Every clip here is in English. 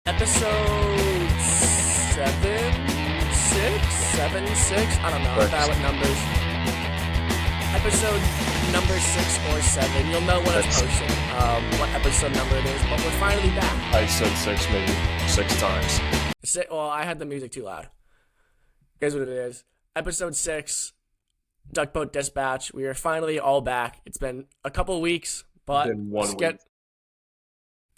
Episode 7, 6. I don't know. I'm bad with numbers. Episode number 6 or 7. You'll know when it's posted, what episode number it is, but we're finally back. I said 6 maybe 6 times. Well, I had the music too loud. Here's what it is. Episode 6, Duckboat Dispatch. We are finally all back. It's been a couple weeks, but Been 1 week.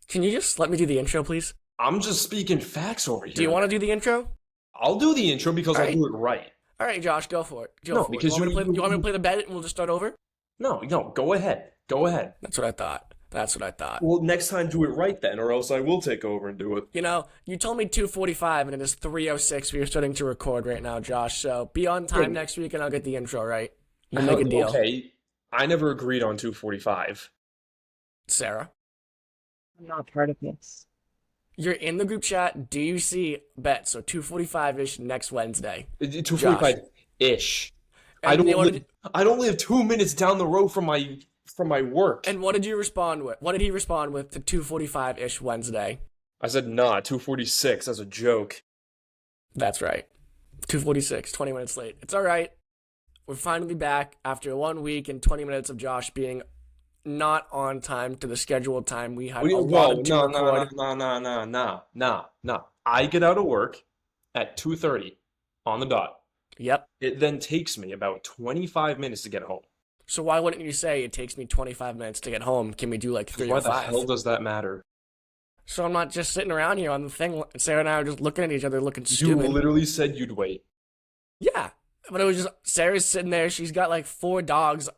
Can you just let me do the intro, please? I'm just speaking facts over here. Do you want to do the intro? I'll do the intro because I'll do it right. All right, Josh, go for it. No, because you want me to play the bet and we'll just start over? No, go ahead. Go ahead. That's what I thought. Well, next time do it right then, or else I will take over and do it. You know, you told me 2:45 and it is 3:06. We are starting to record right now, Josh. So be on time next week and I'll get the intro right. We'll make a deal. Okay, I never agreed on 2:45. Sarah? I'm not part of this. You're in the group chat. Do you see bet? So 2:45-ish next Wednesday. 2:45-ish. I don't live 2 minutes down the road from my work. And what did you respond with? What did he respond with to 2:45-ish Wednesday? I said, nah, 2:46 as a joke. That's right. 2:46, 20 minutes late. It's all right. We're finally back after 1 week and 20 minutes of Josh being not on time to the scheduled time we had allotted to record. No. I get out of work at 2:30 on the dot. Yep. It then takes me about 25 minutes to get home. So why wouldn't you say it takes me 25 minutes to get home? Can we do like 3 or 5? Why the hell does that matter? So I'm not just sitting around here on the thing. Sarah and I are just looking at each other looking stupid. You literally said you'd wait. Yeah. But it was just, Sarah's sitting there. She's got like 4 dogs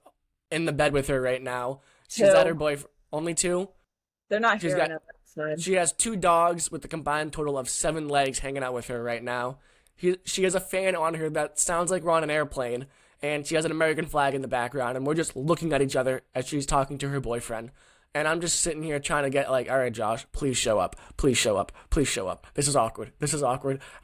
in the bed with her right now. She's at her boyfriend. Only 2? They're not here on that side. She has 2 dogs with a combined total of 7 legs hanging out with her right now. She has a fan on her that sounds like we're on an airplane, and she has an American flag in the background, and we're just looking at each other as she's talking to her boyfriend. And I'm just sitting here trying to get like, all right, Josh, please show up. Please show up. Please show up. This is awkward.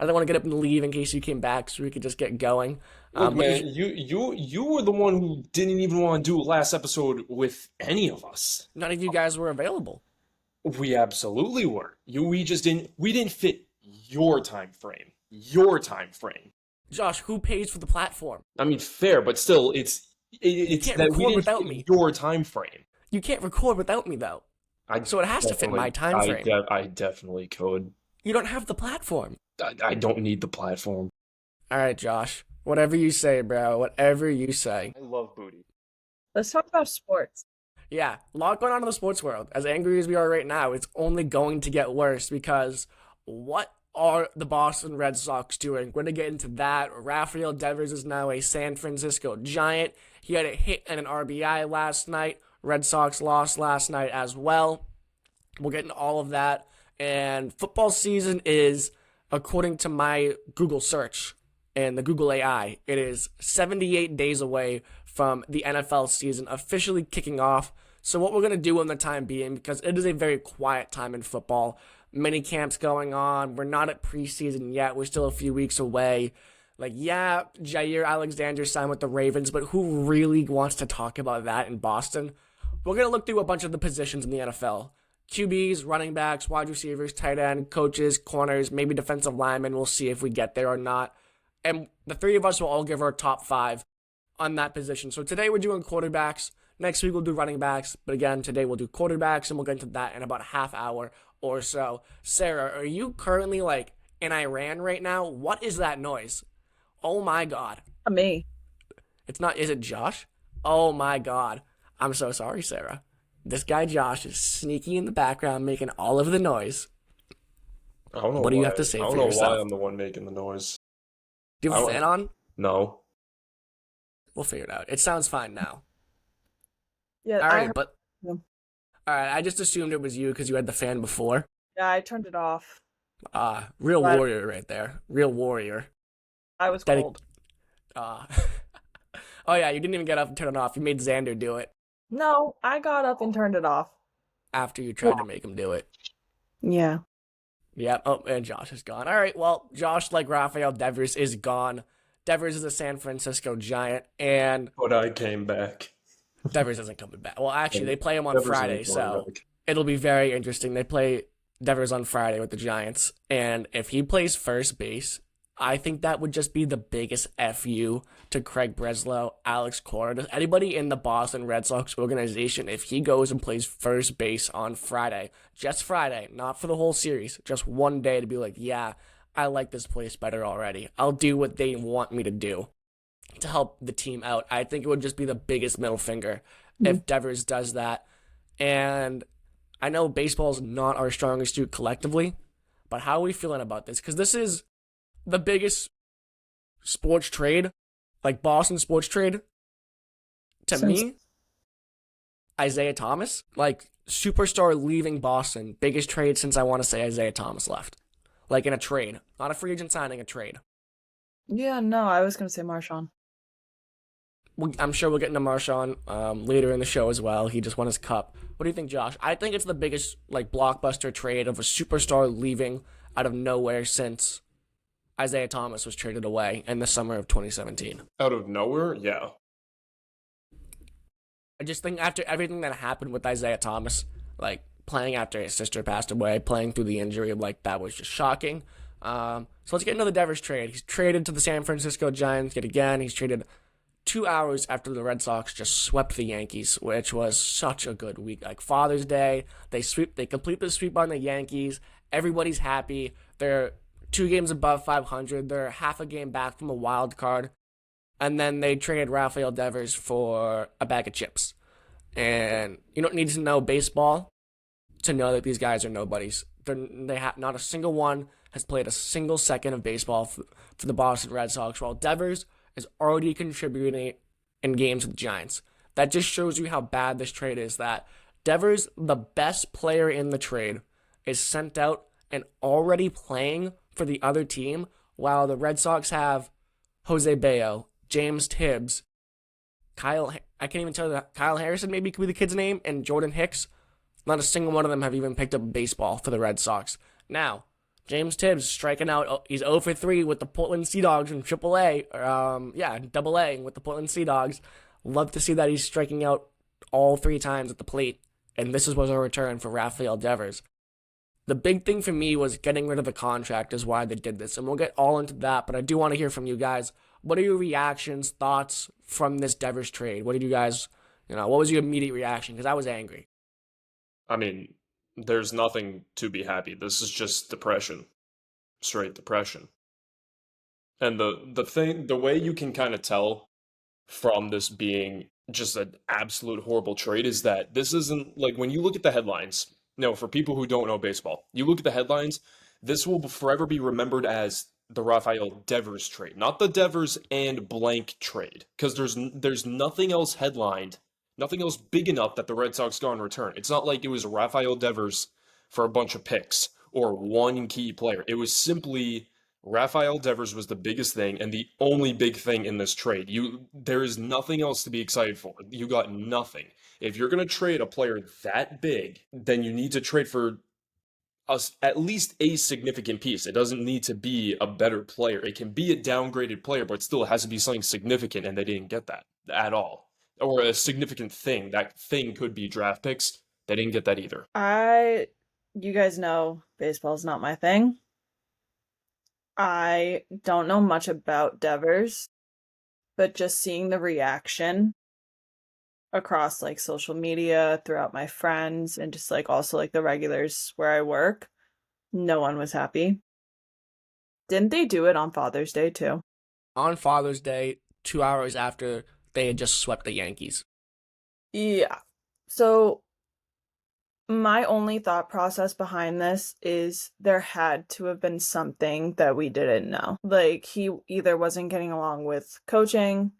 I don't want to get up and leave in case you came back so we could just get going. Look, man, you were the one who didn't even want to do last episode with any of us. None of you guys were available. We absolutely were. We didn't fit your time frame. Josh, who pays for the platform? I mean, fair, but still, it's can't that record we didn't without fit me. your time frame. You can't record without me, though. So it has to fit my time frame. I definitely could. You don't have the platform. I don't need the platform. All right, Josh. Whatever you say, bro. Whatever you say. I love booty. Let's talk about sports. Yeah, a lot going on in the sports world. As angry as we are right now, it's only going to get worse because what are the Boston Red Sox doing? We're going to get into that. Rafael Devers is now a San Francisco Giant. He had a hit and an RBI last night. Red Sox lost last night as well. We'll get into all of that. And football season is, according to my Google search and the Google AI, it is 78 days away from the NFL season officially kicking off. So what we're going to do in the time being, because it is a very quiet time in football, mini camps going on. We're not at preseason yet. We're still a few weeks away. Like, yeah, Jair Alexander signed with the Ravens, but who really wants to talk about that in Boston? We're going to look through a bunch of the positions in the NFL. QBs, running backs, wide receivers, tight end, coaches, corners, maybe defensive linemen. We'll see if we get there or not. And the 3 of us will all give our top 5 on that position. So today we're doing quarterbacks. Next week we'll do running backs. But again, today we'll do quarterbacks, and we'll get into that in about a half hour or so. Sarah, are you currently like in Iran right now? What is that noise? Oh my God. Me. It's not, is it Josh? Oh my God. I'm so sorry, Sarah. This guy Josh is sneaky in the background making all of the noise. I don't know what do you have to say for yourself? I don't know why I'm the one making the noise. Do you have a fan on? No. We'll figure it out. It sounds fine now. Yeah. All right, all right. I just assumed it was you because you had the fan before. Yeah, I turned it off. Real warrior right there. Real warrior. I was cold. Oh yeah, you didn't even get up and turn it off. You made Xander do it. No, I got up and turned it off. After you tried to make him do it. Yeah. Yep. Oh, and Josh is gone. All right, well, Josh, like Rafael Devers, is gone. Devers is a San Francisco Giant, and... But I came back. Devers isn't coming back. Well, actually, they play him on Friday, so it'll be very interesting. They play Devers on Friday with the Giants. And if he plays first base, I think that would just be the biggest FU to Craig Breslow, Alex Cora, anybody in the Boston Red Sox organization. If he goes and plays first base on Friday, just Friday, not for the whole series, just one day to be like, yeah, I like this place better already. I'll do what they want me to do to help the team out. I think it would just be the biggest middle finger if Devers does that. And I know baseball is not our strongest suit collectively, but how are we feeling about this? Because this is the biggest sports trade, like Boston sports trade, to me, Isaiah Thomas, like superstar leaving Boston, biggest trade since I want to say Isaiah Thomas left. Like in a trade, not a free agent signing, a trade. Yeah, no, I was going to say Marshawn. I'm sure we'll get into Marshawn later in the show as well. He just won his cup. What do you think, Josh? I think it's the biggest like blockbuster trade of a superstar leaving out of nowhere since Isaiah Thomas was traded away in the summer of 2017. Out of nowhere? Yeah. I just think after everything that happened with Isaiah Thomas, like playing after his sister passed away, playing through the injury, like that was just shocking. So let's get into the Devers trade. He's traded to the San Francisco Giants yet again. He's traded 2 hours after the Red Sox just swept the Yankees, which was such a good week. Like Father's Day, they complete the sweep on the Yankees. Everybody's happy. They're 2 games above 500. They're half a game back from a wild card. And then they traded Rafael Devers for a bag of chips. And you don't need to know baseball to know that these guys are nobodies. Not a single one has played a single second of baseball for the Boston Red Sox, while Devers is already contributing in games with the Giants. That just shows you how bad this trade is, that Devers, the best player in the trade, is sent out and already playing for the other team, while the Red Sox have Jose Bayo, James Tibbs, Kyle Harrison maybe could be the kid's name, and Jordan Hicks. Not a single one of them have even picked up baseball for the Red Sox. Now, James Tibbs striking out. He's 0 for 3 with the Portland Sea Dogs in AAA. Double A with the Portland Sea Dogs. Love to see that he's striking out all 3 times at the plate. And this was a return for Rafael Devers. The big thing for me was getting rid of the contract is why they did this. And we'll get all into that, but I do want to hear from you guys. What are your reactions, thoughts from this Devers trade? What did you guys, what was your immediate reaction? Because I was angry. I mean, there's nothing to be happy. This is just depression. Straight depression. And the way you can kind of tell from this being just an absolute horrible trade is that this isn't, like, when you look at the headlines, for people who don't know baseball, you look at the headlines, this will forever be remembered as the Rafael Devers trade, not the Devers and blank trade, because there's nothing else headlined, nothing else big enough that the Red Sox got in return. It's not like it was Rafael Devers for a bunch of picks or one key player. It was simply Rafael Devers was the biggest thing and the only big thing in this trade. There is nothing else to be excited for. You got nothing. If you're going to trade a player that big, then you need to trade for at least a significant piece. It doesn't need to be a better player. It can be a downgraded player, but still it has to be something significant, and they didn't get that at all. Or a significant thing. That thing could be draft picks. They didn't get that either. You guys know baseball's not my thing. I don't know much about Devers, but just seeing the reaction across like social media, throughout my friends, and just like also like the regulars where I work, no one was happy. Didn't they do it on Father's Day too? On Father's Day, 2 hours after they had just swept the Yankees. Yeah. So my only thought process behind this is there had to have been something that we didn't know. Like he either wasn't getting along with coaching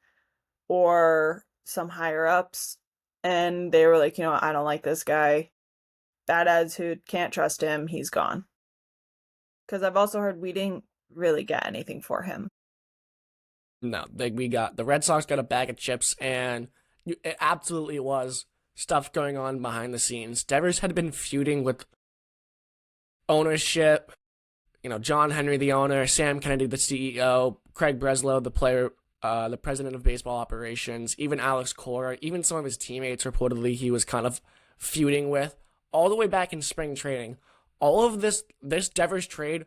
or some higher ups, and they were like, I don't like this guy. Bad attitude, can't trust him, he's gone. Because I've also heard we didn't really get anything for him. No, the Red Sox got a bag of chips, and it absolutely was stuff going on behind the scenes. Devers had been feuding with ownership, John Henry, the owner, Sam Kennedy, the CEO, Craig Breslow, the player, the president of baseball operations, even Alex Cora, even some of his teammates reportedly he was kind of feuding with, all the way back in spring training, All of this Devers trade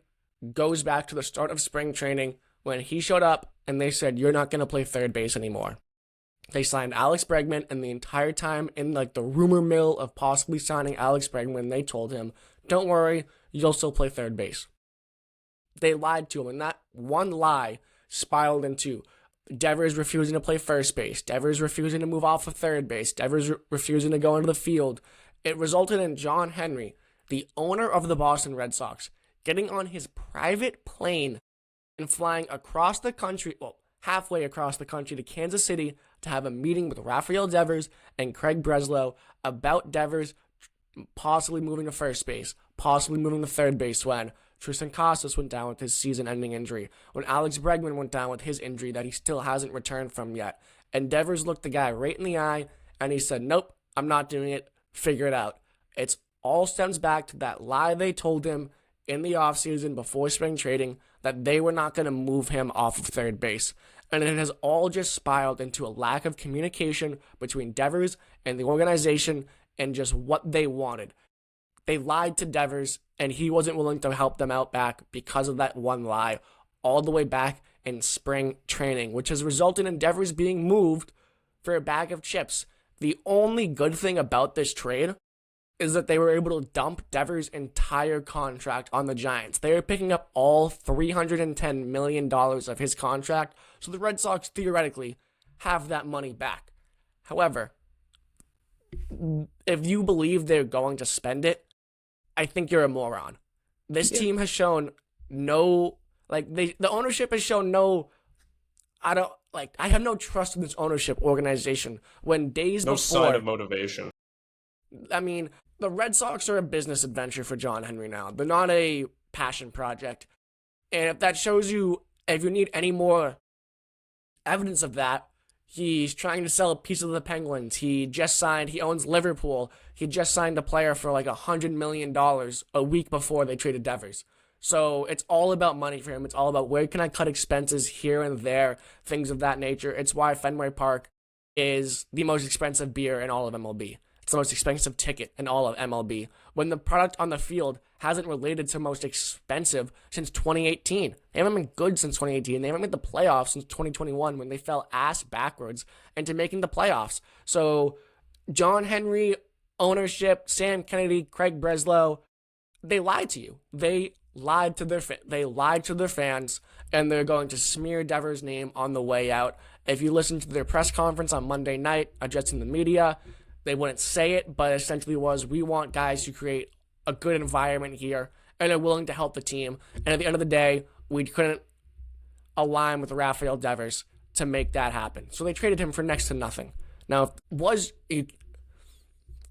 goes back to the start of spring training when he showed up and they said, you're not going to play third base anymore. They signed Alex Bregman, and the entire time in like the rumor mill of possibly signing Alex Bregman, they told him, don't worry, you'll still play third base. They lied to him, and that one lie spiraled into Devers refusing to play first base, Devers refusing to move off of third base, Devers refusing to go into the field. It resulted in John Henry, the owner of the Boston Red Sox, getting on his private plane and flying across the country, well, halfway across the country to Kansas City to have a meeting with Rafael Devers and Craig Breslow about Devers possibly moving to first base, possibly moving to third base when Tristan Casas went down with his season-ending injury, when Alex Bregman went down with his injury that he still hasn't returned from yet. And Devers looked the guy right in the eye, and he said, nope, I'm not doing it, figure it out. It's all stems back to that lie they told him in the offseason before spring trading that they were not going to move him off of third base. And it has all just spiraled into a lack of communication between Devers and the organization and just what they wanted. They lied to Devers, and he wasn't willing to help them out back because of that one lie all the way back in spring training, which has resulted in Devers being moved for a bag of chips. The only good thing about this trade is that they were able to dump Devers' entire contract on the Giants. They are picking up all $310 million of his contract, so the Red Sox theoretically have that money back. However, if you believe they're going to spend it, I think you're a moron. This team has shown no, the ownership has shown no, I have no trust in this ownership organization when days No before. sign of motivation. I mean, the Red Sox are a business adventure for John Henry now. They're not a passion project. And if that shows you, if you need any more evidence of that, he's trying to sell a piece of the Penguins. He owns Liverpool. He just signed a player for like $100 million a week before they traded Devers. So it's all about money for him. It's all about where can I cut expenses here and there, things of that nature. It's why Fenway Park is the most expensive beer in all of MLB. It's the most expensive ticket in all of MLB. When the product on the field hasn't related to most expensive since 2018. They haven't been good since 2018. They haven't made the playoffs since 2021 when they fell ass backwards into making the playoffs. So John Henry, ownership, Sam Kennedy, Craig Breslow, they lied to you. They lied to their fans, and they're going to smear Devers' name on the way out. If you listen to their press conference on Monday night addressing the media, they wouldn't say it, but essentially was, we want guys who create a good environment here and are willing to help the team. And at the end of the day, we couldn't align with Rafael Devers to make that happen. So they traded him for next to nothing. Now,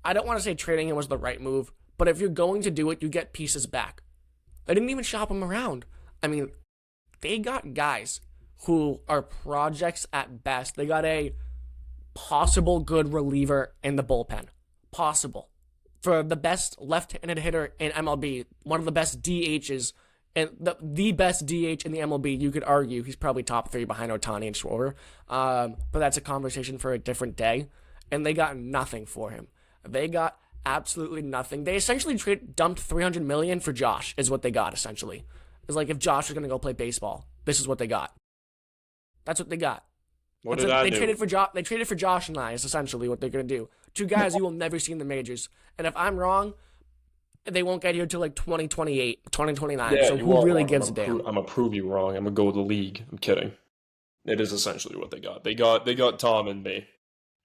I don't want to say trading him was the right move, but if you're going to do it, you get pieces back. They didn't even shop him around. I mean, they got guys who are projects at best. They got a possible good reliever in the bullpen. Possible. For the best left-handed hitter in MLB, one of the best DHs, and the best DH in the MLB, you could argue he's probably top 3 behind Ohtani and Schwarber. But that's a conversation for a different day. And they got nothing for him. They got absolutely nothing. They essentially dumped $300 million for Josh, is what they got, essentially. It's like if Josh was going to go play baseball, this is what they got. That's what they got. They traded for Josh and I, is essentially what they're going to do. 2 guys you will never see in the majors. And if I'm wrong, they won't get here till like 2028, 2029. Yeah, so who really gives a damn? I'm going to prove you wrong. I'm going to go with the league. I'm kidding. It is essentially what they got. They got Tom and me.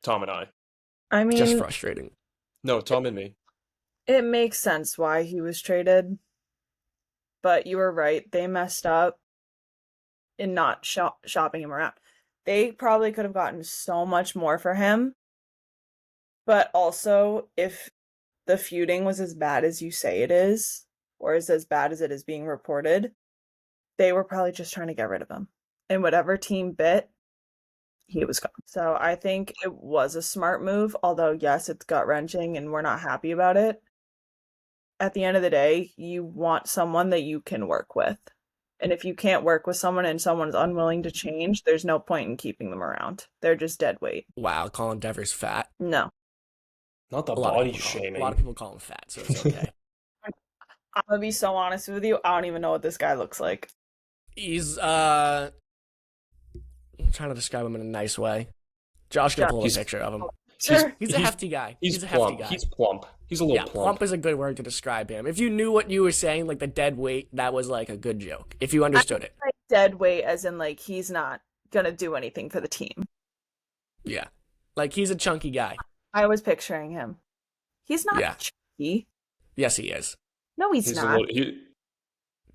Tom and I. I mean, just frustrating. No, Tom and me. It makes sense why he was traded. But you were right. They messed up in not shopping him around. They probably could have gotten so much more for him. But also, if the feuding was as bad as you say it is, or is as bad as it is being reported, they were probably just trying to get rid of him. And whatever team bit, he was gone. So I think it was a smart move, although yes, it's gut-wrenching and we're not happy about it. At the end of the day, you want someone that you can work with. And if you can't work with someone and someone's unwilling to change, there's no point in keeping them around. They're just dead weight. Wow, calling Devers fat. No. Not the body shaming. A lot of people call him fat, so it's okay. I'm gonna be so honest with you. I don't even know what this guy looks like. He's I'm trying to describe him in a nice way. Josh can Josh, pull up a He's picture of him. sure. He's a hefty guy. he's He's a hefty plump. guy. He's plump. He's a little Yeah, plump. plump is a good word to describe him. If you knew what you were saying, like the dead weight, that was like a good joke. If you understood it. Like dead weight, as in like he's not gonna do anything for the team. Yeah. Like he's a chunky guy. I was picturing him. He's not Yeah. chunky. Yes, he is. No, he's He's not.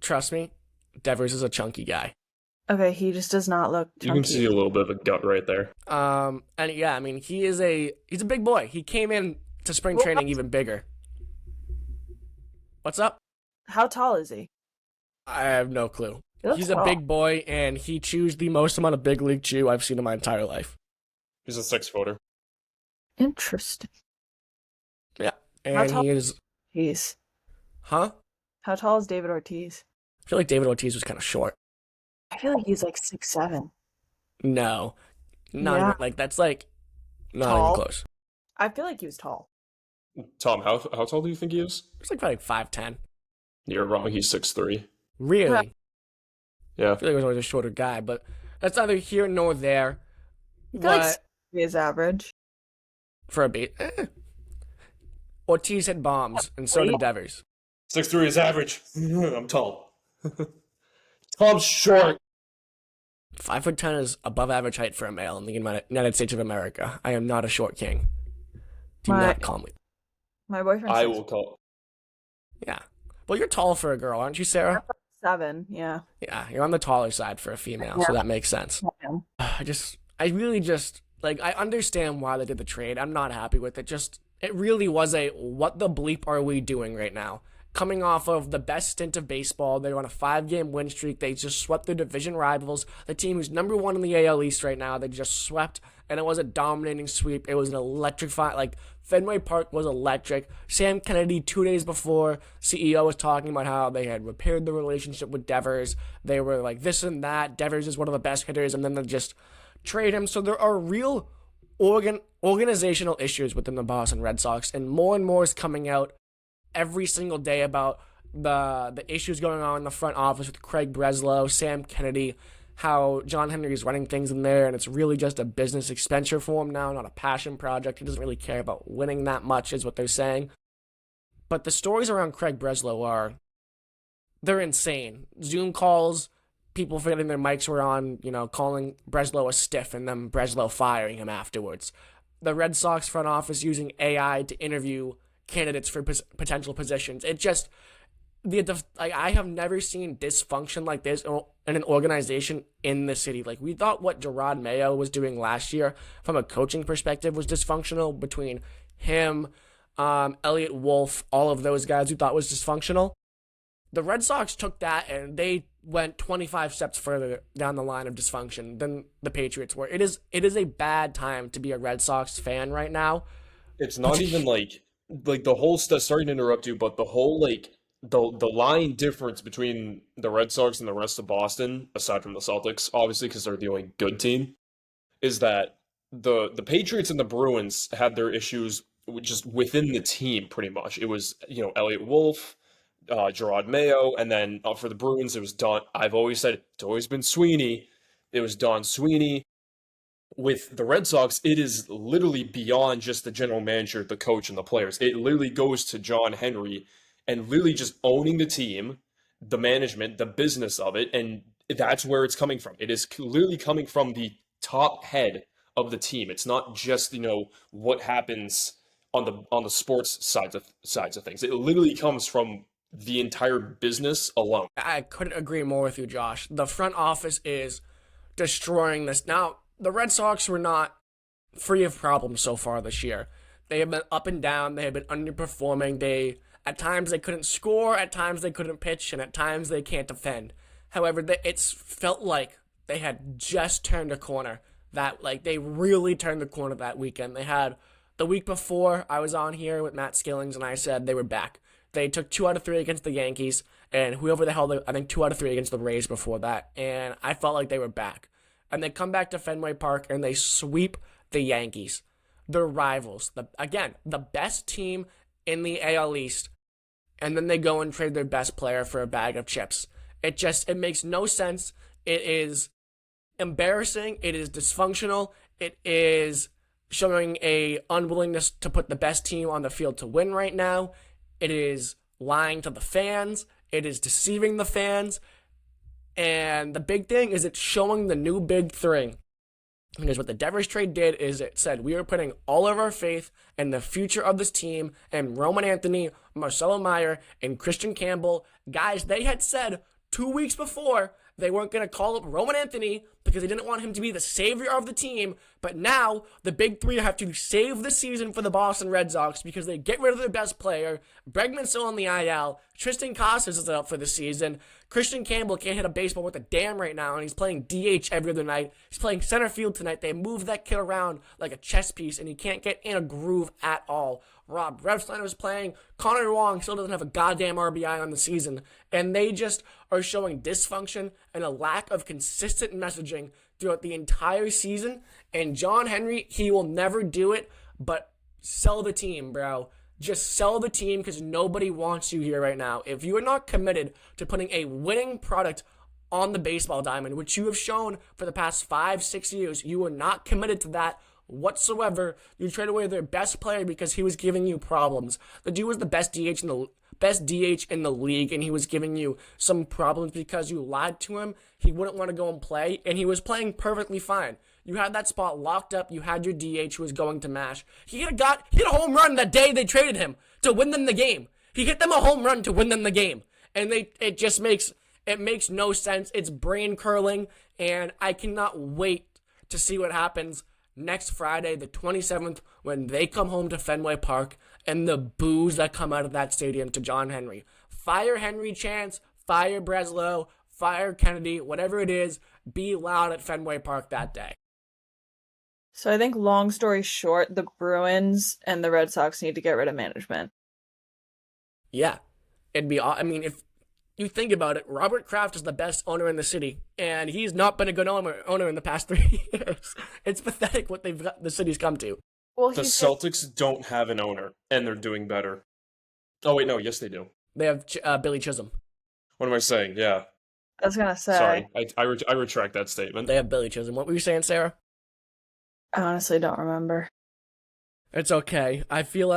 Trust me, Devers is a chunky guy. Okay, he just does not look chunky. You can see a little bit of a gut right there. And yeah, I mean, he's a big boy. He came in to spring training even bigger. What's up? How tall is he? I have no clue. He looks He's a tall. big boy, and he chews the most amount of big league chew I've seen in my entire life. He's a 6-footer. Interesting. Yeah, How and tall- he is, He's huh? how tall is David Ortiz? I feel like David Ortiz was kind of short. I feel like he's like 6'7". No, not Yeah. even, like that's like not Tall? even close. I feel like he was tall. Tom, how tall do you think he is? It's like probably 5'10". You're wrong. He's 6'3". Really? Yeah. I feel like he was always a shorter guy, but that's neither here nor there. I feel like What he is average. for a beat? Ortiz hit bombs, and so did Devers. 6'3" is average. I'm tall. Tom's short. 5'10" is above average height for a male in the United States of America. I am not a short king. Do My- not call me. My boyfriend. I will call. Yeah. Well, you're tall for a girl, aren't you, Sarah? 7. Yeah. Yeah, you're on the taller side for a female, so that makes sense. I really just, like, I understand why they did the trade. I'm not happy with it. Just, it really was a, what the bleep are we doing right now? Coming off of the best stint of baseball, they were on a 5-game win streak. They just swept their division rivals. The team who's number 1 in the AL East right now, they just swept, and it was a dominating sweep. It was an electrifying, like, Fenway Park was electric. Sam Kennedy, 2 days before, CEO was talking about how they had repaired the relationship with Devers. They were like this and that. Devers is one of the best hitters, and then they just trade him. So there are real organizational issues within the Boston Red Sox, and more is coming out every single day about the issues going on in the front office with Craig Breslow, Sam Kennedy, how John Henry is running things in there, and it's really just a business expenditure for him now, not a passion project. He doesn't really care about winning that much, is what they're saying. But the stories around Craig Breslow they're insane. Zoom calls, people forgetting their mics were on, calling Breslow a stiff and then Breslow firing him afterwards. The Red Sox front office using AI to interview candidates for potential positions. It just, I have never seen dysfunction like this in an organization in the city. Like, we thought what Gerard Mayo was doing last year from a coaching perspective was dysfunctional between him, Elliot Wolf, all of those guys we thought was dysfunctional. The Red Sox took that and they went 25 steps further down the line of dysfunction than the Patriots were. It is a bad time to be a Red Sox fan right now. It's not even like the whole stuff. Sorry to interrupt you, but the whole the line difference between the Red Sox and the rest of Boston, aside from the Celtics, obviously because they're the only good team, is that the Patriots and the Bruins had their issues just within the team. Pretty much, it was Elliot Wolf, Gerard Mayo, and then for the Bruins it was Don. I've always said it's always been Sweeney. It was Don Sweeney. With the Red Sox, it is literally beyond just the general manager, the coach, and the players. It literally goes to John Henry and literally just owning the team, the management, the business of it, and that's where it's coming from. It is literally coming from the top head of the team. It's not just what happens on the sports sides of things. It literally comes from the entire business alone. I couldn't agree more with you, Josh. The front office is destroying this. Now, the Red Sox were not free of problems so far this year. They have been up and down. They have been underperforming. At times they couldn't score, at times they couldn't pitch, and at times they can't defend. However, it's felt like they had just turned a corner. They really turned the corner that weekend. They had the week before. I was on here with Matt Skillings, and I said they were back. They took 2 out of 3 against the Yankees, and whoever the hell, I think 2 out of 3 against the Rays before that, and I felt like they were back. And they come back to Fenway Park and they sweep the Yankees, their rivals. The best team in the AL East, and then they go and trade their best player for a bag of chips. It makes no sense. It is embarrassing. It is dysfunctional. It is showing a unwillingness to put the best team on the field to win right now. It is lying to the fans. It is deceiving the fans. And the big thing is it's showing the new big thing. Because what the Devers trade did is it said we are putting all of our faith in the future of this team and Roman Anthony, Marcelo Meyer, and Christian Campbell. Guys, they had said 2 weeks before they weren't going to call up Roman Anthony because they didn't want him to be the savior of the team. But now the big three have to save the season for the Boston Red Sox because they get rid of their best player. Bregman's still on the IL. Tristan Casas is out for the season. Christian Campbell can't hit a baseball with a damn right now, and he's playing DH every other night. He's playing center field tonight. They move that kid around like a chess piece, and he can't get in a groove at all. Rob Refsnyder was playing. Connor Wong still doesn't have a goddamn RBI on the season. And they just are showing dysfunction and a lack of consistent messaging throughout the entire season. And John Henry, he will never do it, but sell the team, bro. Just sell the team because nobody wants you here right now. If you are not committed to putting a winning product on the baseball diamond, which you have shown for the past 5-6 years, you are not committed to that whatsoever. You traded away their best player because he was giving you problems. The dude was the best DH in the league, and he was giving you some problems because you lied to him. He wouldn't want to go and play, and he was playing perfectly fine. You had that spot locked up. You had your DH who was going to mash. He hit a home run that day they traded him to win them the game. He hit them a home run to win them the game, and it makes no sense. It's brain curling, and I cannot wait to see what happens next Friday, the 27th, when they come home to Fenway Park and the boos that come out of that stadium to John Henry. Fire Henry chants, fire Breslow, fire Kennedy, whatever it is, be loud at Fenway Park that day. So I think, long story short, the Bruins and the Red Sox need to get rid of management. Yeah. If you think about it, Robert Kraft is the best owner in the city, and he's not been a good owner in the past 3 years. It's pathetic what the city's come to. Well, The Celtics don't have an owner, and they're doing better. Oh, wait, no, yes, they do. They have Billy Chisholm. What am I saying? Yeah. I was gonna say. Sorry, I retract that statement. They have Billy Chisholm. What were you saying, Sarah? I honestly don't remember. It's okay. I feel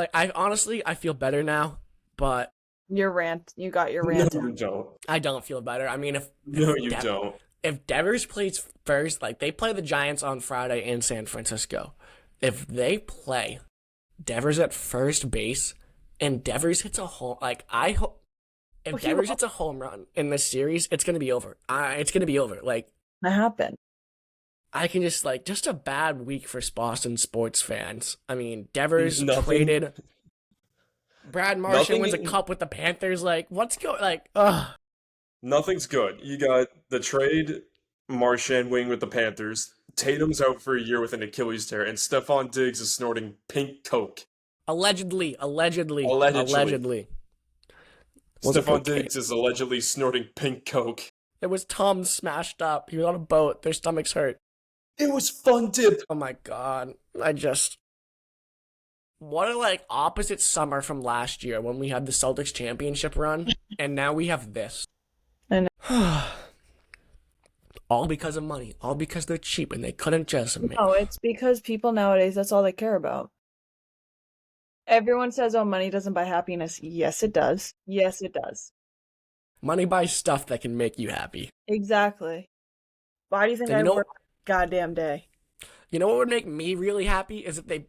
better now, but You got your rant. No, you don't. I don't feel better. I mean, don't. If Devers plays first, like they play the Giants on Friday in San Francisco, if they play Devers at first base and Devers hits a home, like I hope if Devers hits a home run in this series, it's gonna be over. It's gonna be over. Like That happened. I can just a bad week for Boston sports fans. I mean, Devers traded. Brad Marchand wins a cup with the Panthers. Like, what's going? Like, ugh. Nothing's good. You got the trade, Marchand winning with the Panthers. Tatum's out for a year with an Achilles tear, and Stephon Diggs is snorting pink coke. Allegedly. Stephon Diggs is allegedly snorting pink coke. It was Tom smashed up. He was on a boat. Their stomachs hurt. It was fun dip. Oh my god. What a opposite summer from last year when we had the Celtics championship run, and now we have this. I know. All because of money. All because they're cheap and they couldn't just make. No, it's because people nowadays, that's all they care about. Everyone says, oh, money doesn't buy happiness. Yes, it does. Yes, it does. Money buys stuff that can make you happy. Exactly. Why do you think I work goddamn day? You know what would make me really happy is if they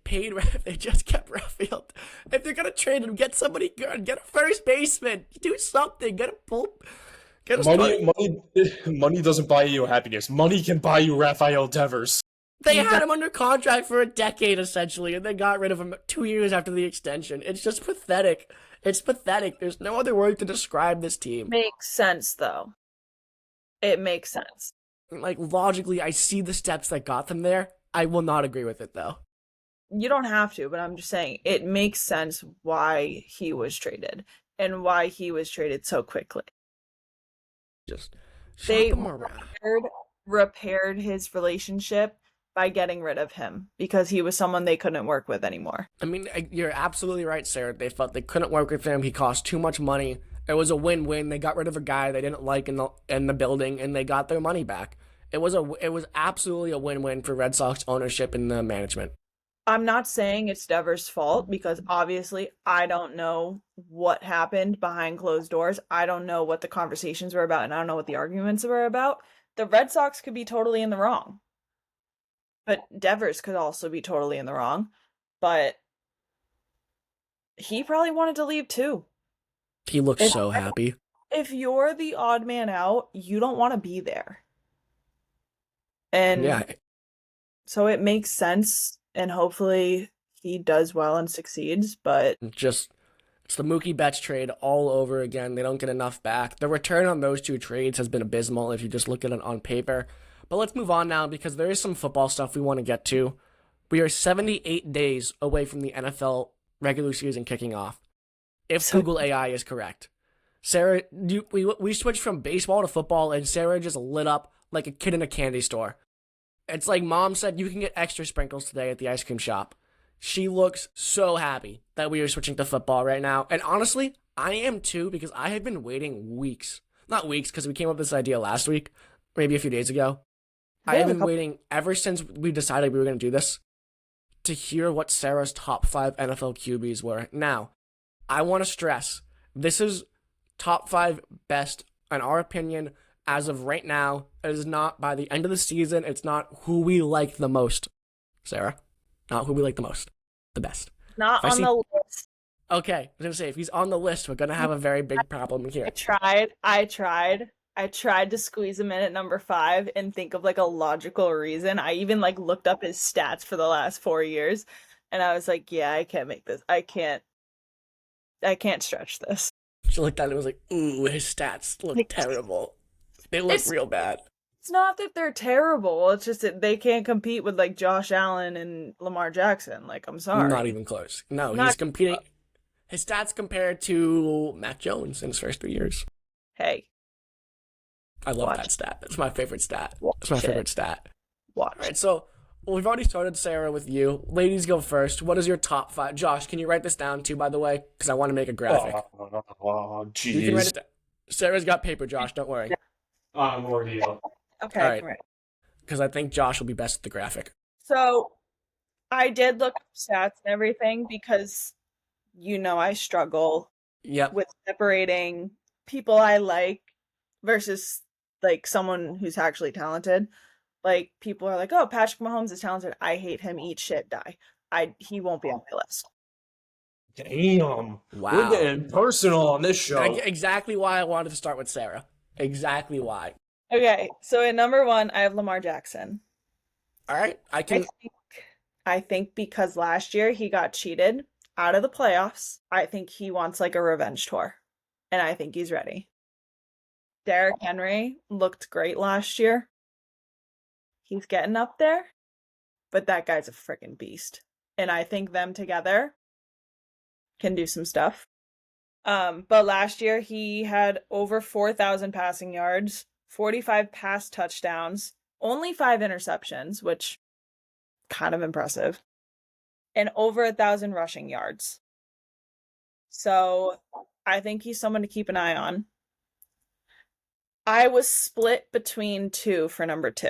just kept Rafael. If they're gonna trade him, get somebody good, get a first baseman, do something, get a pulp. Money doesn't buy you happiness. Money can buy you Rafael Devers. They had him under contract for a decade, essentially, and they got rid of him 2 years after the extension. It's just pathetic. It's pathetic. There's no other word to describe this team. Makes sense, though. It makes sense. Logically, I see the steps that got them there. I will not agree with it, though. You don't have to, but I'm just saying it makes sense why he was traded and why he was traded so quickly. Just they repaired his relationship by getting rid of him because he was someone they couldn't work with anymore. I mean, you're absolutely right, Sarah. They felt they couldn't work with him. He cost too much money. It was a win-win. They got rid of a guy they didn't like in the building, and they got their money back. It was absolutely a win-win for Red Sox ownership and the management. I'm not saying it's Devers' fault because obviously I don't know what happened behind closed doors. I don't know what the conversations were about, and I don't know what the arguments were about. The Red Sox could be totally in the wrong, but Devers could also be totally in the wrong. But he probably wanted to leave too. He looks so happy. If you're the odd man out, you don't want to be there. And Yeah, so it makes sense, and hopefully he does well and succeeds, but just it's the Mookie Betts trade all over again. They don't get enough back. The return on those two trades has been abysmal if you just look at it on paper. But let's move on now because there is some football stuff we want to get to. We are 78 days away from the NFL regular season kicking off, if Google AI is correct. Sarah, we switched from baseball to football, and Sarah just lit up like a kid in a candy store. It's like Mom said you can get extra sprinkles today at the ice cream shop. She looks so happy that we are switching to football right now. And honestly, I am too, because I have been waiting weeks. Not weeks, because we came up with this idea last week, maybe a few days ago. I have been waiting ever since we decided we were going to do this to hear what Sarah's top 5 NFL QBs were. Now, I want to stress, this is top 5 best, in our opinion, as of right now. It is not by the end of the season. It's not who we like the most, Sarah. Not who we like the most. The best. not on the list. Okay, I was going to say, if he's on the list, we're going to have a very big problem here. I tried to squeeze him in at number 5 and think of like a logical reason. I even like looked up his stats for the last 4 years, and I was like, yeah, I can't make this. I can't stretch this. She looked at it and was like, ooh, his stats look terrible. They look real bad. It's not that they're terrible. It's just that they can't compete with like Josh Allen and Lamar Jackson. Like, I'm sorry. Not even close. No, he's competing. His stats compared to Mac Jones in his first 3 years. Hey. I love that stat. It's my favorite stat. It's my favorite stat. Watch. All right, so we've already started, Sarah, with you. Ladies go first. What is your top 5? Josh, can you write this down too, by the way? Because I want to make a graphic. Oh, jeez. You can write it down. Sarah's got paper, Josh. Don't worry. I'm already up. Okay. All right. Because I think Josh will be best at the graphic. So I did look up stats and everything because I struggle with separating people I like versus like someone who's actually talented. Like, people are like, oh, Patrick Mahomes is talented. I hate him. Eat shit, die. He won't be on my list. Damn. Wow. We're getting personal on this show. Exactly why I wanted to start with Sarah. Exactly why. Okay, so at number 1, I have Lamar Jackson. All right, I think because last year he got cheated out of the playoffs, I think he wants like a revenge tour, and I think he's ready. Derrick Henry looked great last year. He's getting up there, but that guy's a freaking beast, and I think them together can do some stuff. But last year he had over 4,000 passing yards, 45 pass touchdowns, only 5 interceptions, which kind of impressive, and over 1,000 rushing yards. So I think he's someone to keep an eye on. I was split between 2 for number 2,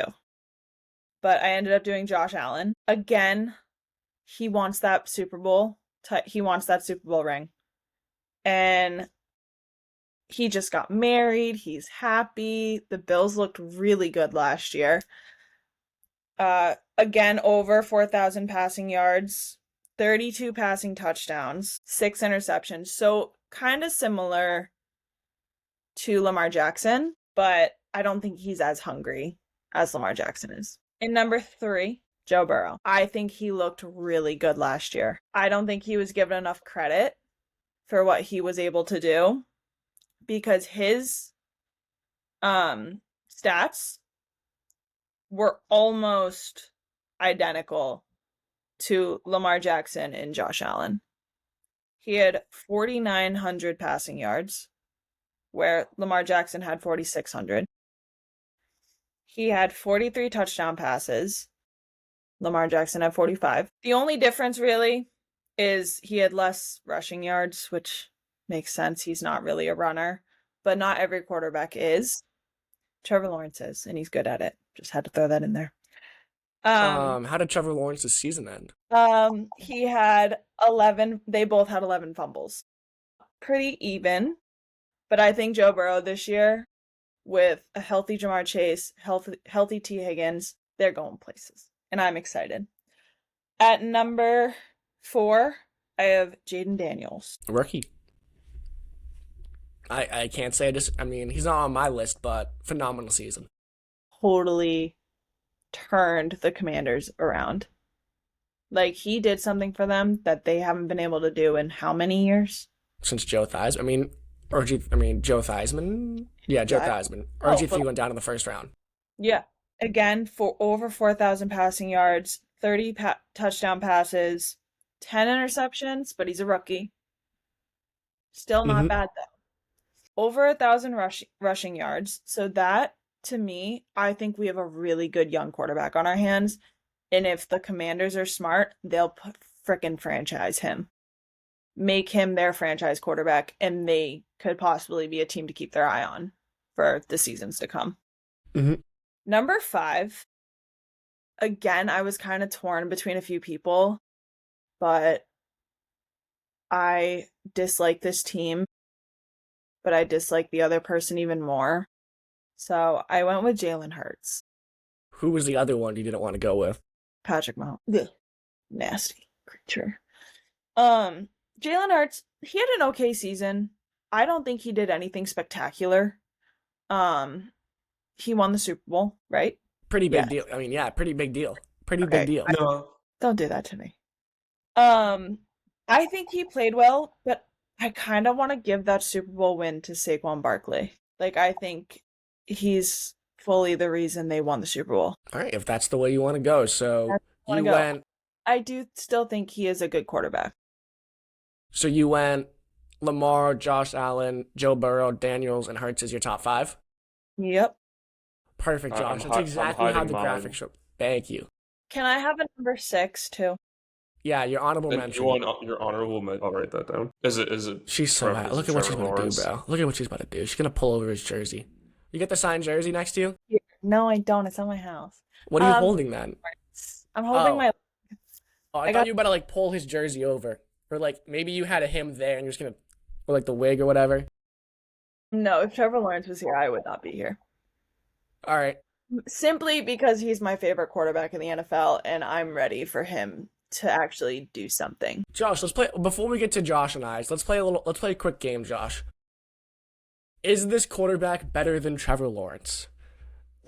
but I ended up doing Josh Allen. Again, he wants that Super Bowl. He wants that Super Bowl ring. And he just got married. He's happy. The Bills looked really good last year. Again, over 4,000 passing yards, 32 passing touchdowns, 6 interceptions. So kind of similar to Lamar Jackson, but I don't think he's as hungry as Lamar Jackson is. In number 3, Joe Burrow. I think he looked really good last year. I don't think he was given enough credit for what he was able to do, because his stats were almost identical to Lamar Jackson and Josh Allen. He had 4,900 passing yards, where Lamar Jackson had 4,600. He had 43 touchdown passes, Lamar Jackson had 45. The only difference really is he had less rushing yards, which makes sense. He's not really a runner, but not every quarterback is. Trevor Lawrence is, and he's good at it. Just had to throw that in there. How did Trevor Lawrence's season end? He had 11. They both had 11 fumbles. Pretty even, but I think Joe Burrow this year, with a healthy Jamar Chase, healthy T. Higgins, they're going places, and I'm excited. At number 4, I have Jaden Daniels. Rookie. I can't say I mean, he's not on my list, but phenomenal season. Totally turned the Commanders around. Like, he did something for them that they haven't been able to do in how many years? Since Joe Theismann. Joe Theismann? Yeah, Joe Theismann. RG3 went down in the first round. Yeah. Again, for over 4,000 passing yards, 30 touchdown passes, 10 interceptions, but he's a rookie. Still not bad, though. Over 1,000 rushing yards. So that, to me, I think we have a really good young quarterback on our hands. And if the Commanders are smart, they'll frickin' franchise him. Make him their franchise quarterback, and they could possibly be a team to keep their eye on for the seasons to come. Number 5, again, I was kind of torn between a few people, but I dislike this team, but I dislike the other person even more. So I went with Jalen Hurts. Who was the other one you didn't want to go with? Patrick Mahomes. Ugh. Nasty creature. Jalen Hurts, he had an okay season. I don't think he did anything spectacular. He won the Super Bowl, right? Pretty big deal. I mean, yeah, pretty big deal. Big deal. No. Don't do that to me. I think he played well, but I kind of want to give that Super Bowl win to Saquon Barkley. Like, I think he's fully the reason they won the Super Bowl. All right, if that's the way you want to go. So you went. I do still think he is a good quarterback. So you went Lamar, Josh Allen, Joe Burrow, Daniels, and Hurts as your top 5? Yep. Perfect, Josh. That's exactly how the graphic showed. Thank you. Can I have a number 6 too? Yeah, your honorable mention. You want your honorable mention? I'll write that down. Is it? She's so happy. Look at what she's about to do, bro. Look at what she's about to do. She's gonna pull over his jersey. You get the signed jersey next to you? Yeah. No, I don't. It's at my house. What are you holding then? I'm holding my. Oh, I thought you were about to like pull his jersey over, or like maybe you had a him there and you're just gonna, or like the wig or whatever. No, if Trevor Lawrence was here, I would not be here. All right. Simply because he's my favorite quarterback in the NFL, and I'm ready for him to actually do something. Josh, let's play before we get to Josh and I. Let's play a quick game, Josh. Is this quarterback better than Trevor Lawrence?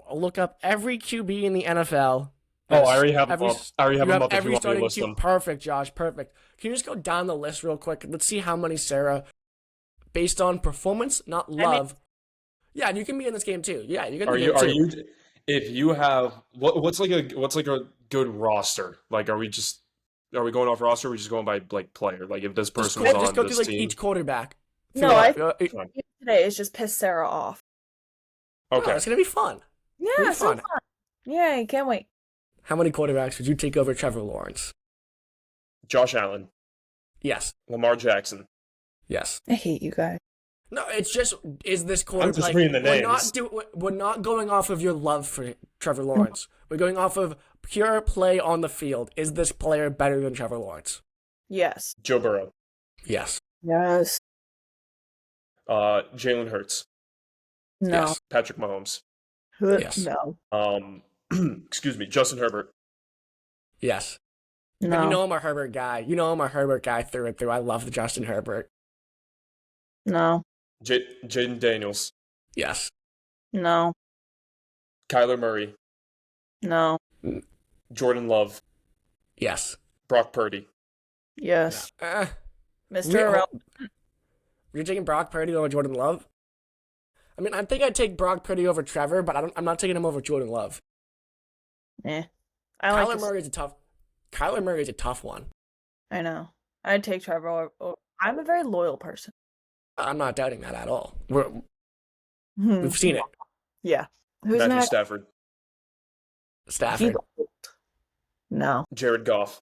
I'll look up every QB in the NFL. Oh, I already have him up. I already have him up if you want me to list them. Perfect, Josh. Perfect. Can you just go down the list real quick? Let's see how many Sarah, based on performance, not love. Yeah, and you can be in this game too. Yeah, you can. Are you? If you have what's like a good roster? Like, are we going off roster? Or are we just going by like player? Like, if this person was on this team, just go through like each quarterback. No, I think today is just piss Sarah off. Okay, it's gonna be fun. Yeah, so fun. Yeah, I can't wait. How many quarterbacks would you take over Trevor Lawrence? Josh Allen. Yes. Lamar Jackson. Yes. I hate you guys. No, it's just, is this quarterback? I'm just reading the names. We're not going off of your love for Trevor Lawrence. We're going off of pure play on the field. Is this player better than Trevor Lawrence? Yes. Joe Burrow. Yes. Yes. Jalen Hurts. No. Yes. Patrick Mahomes. Yes. No. Excuse me, Justin Herbert. Yes. No. But you know I'm a Herbert guy. Through and through. I love the Justin Herbert. No. Jaden Daniels. Yes. No. Kyler Murray. No. Jordan Love. Yes. Brock Purdy. Yes. No. Mr. Irrelevant. You're taking Brock Purdy over Jordan Love? I mean, I think I'd take Brock Purdy over Trevor, but I'm not taking him over Jordan Love. Kyler Murray is a tough one. I know. I'd take Trevor over. I'm a very loyal person. I'm not doubting that at all. We've seen it. Yeah. Who's Matthew next? Stafford. Stafford. No. Jared Goff.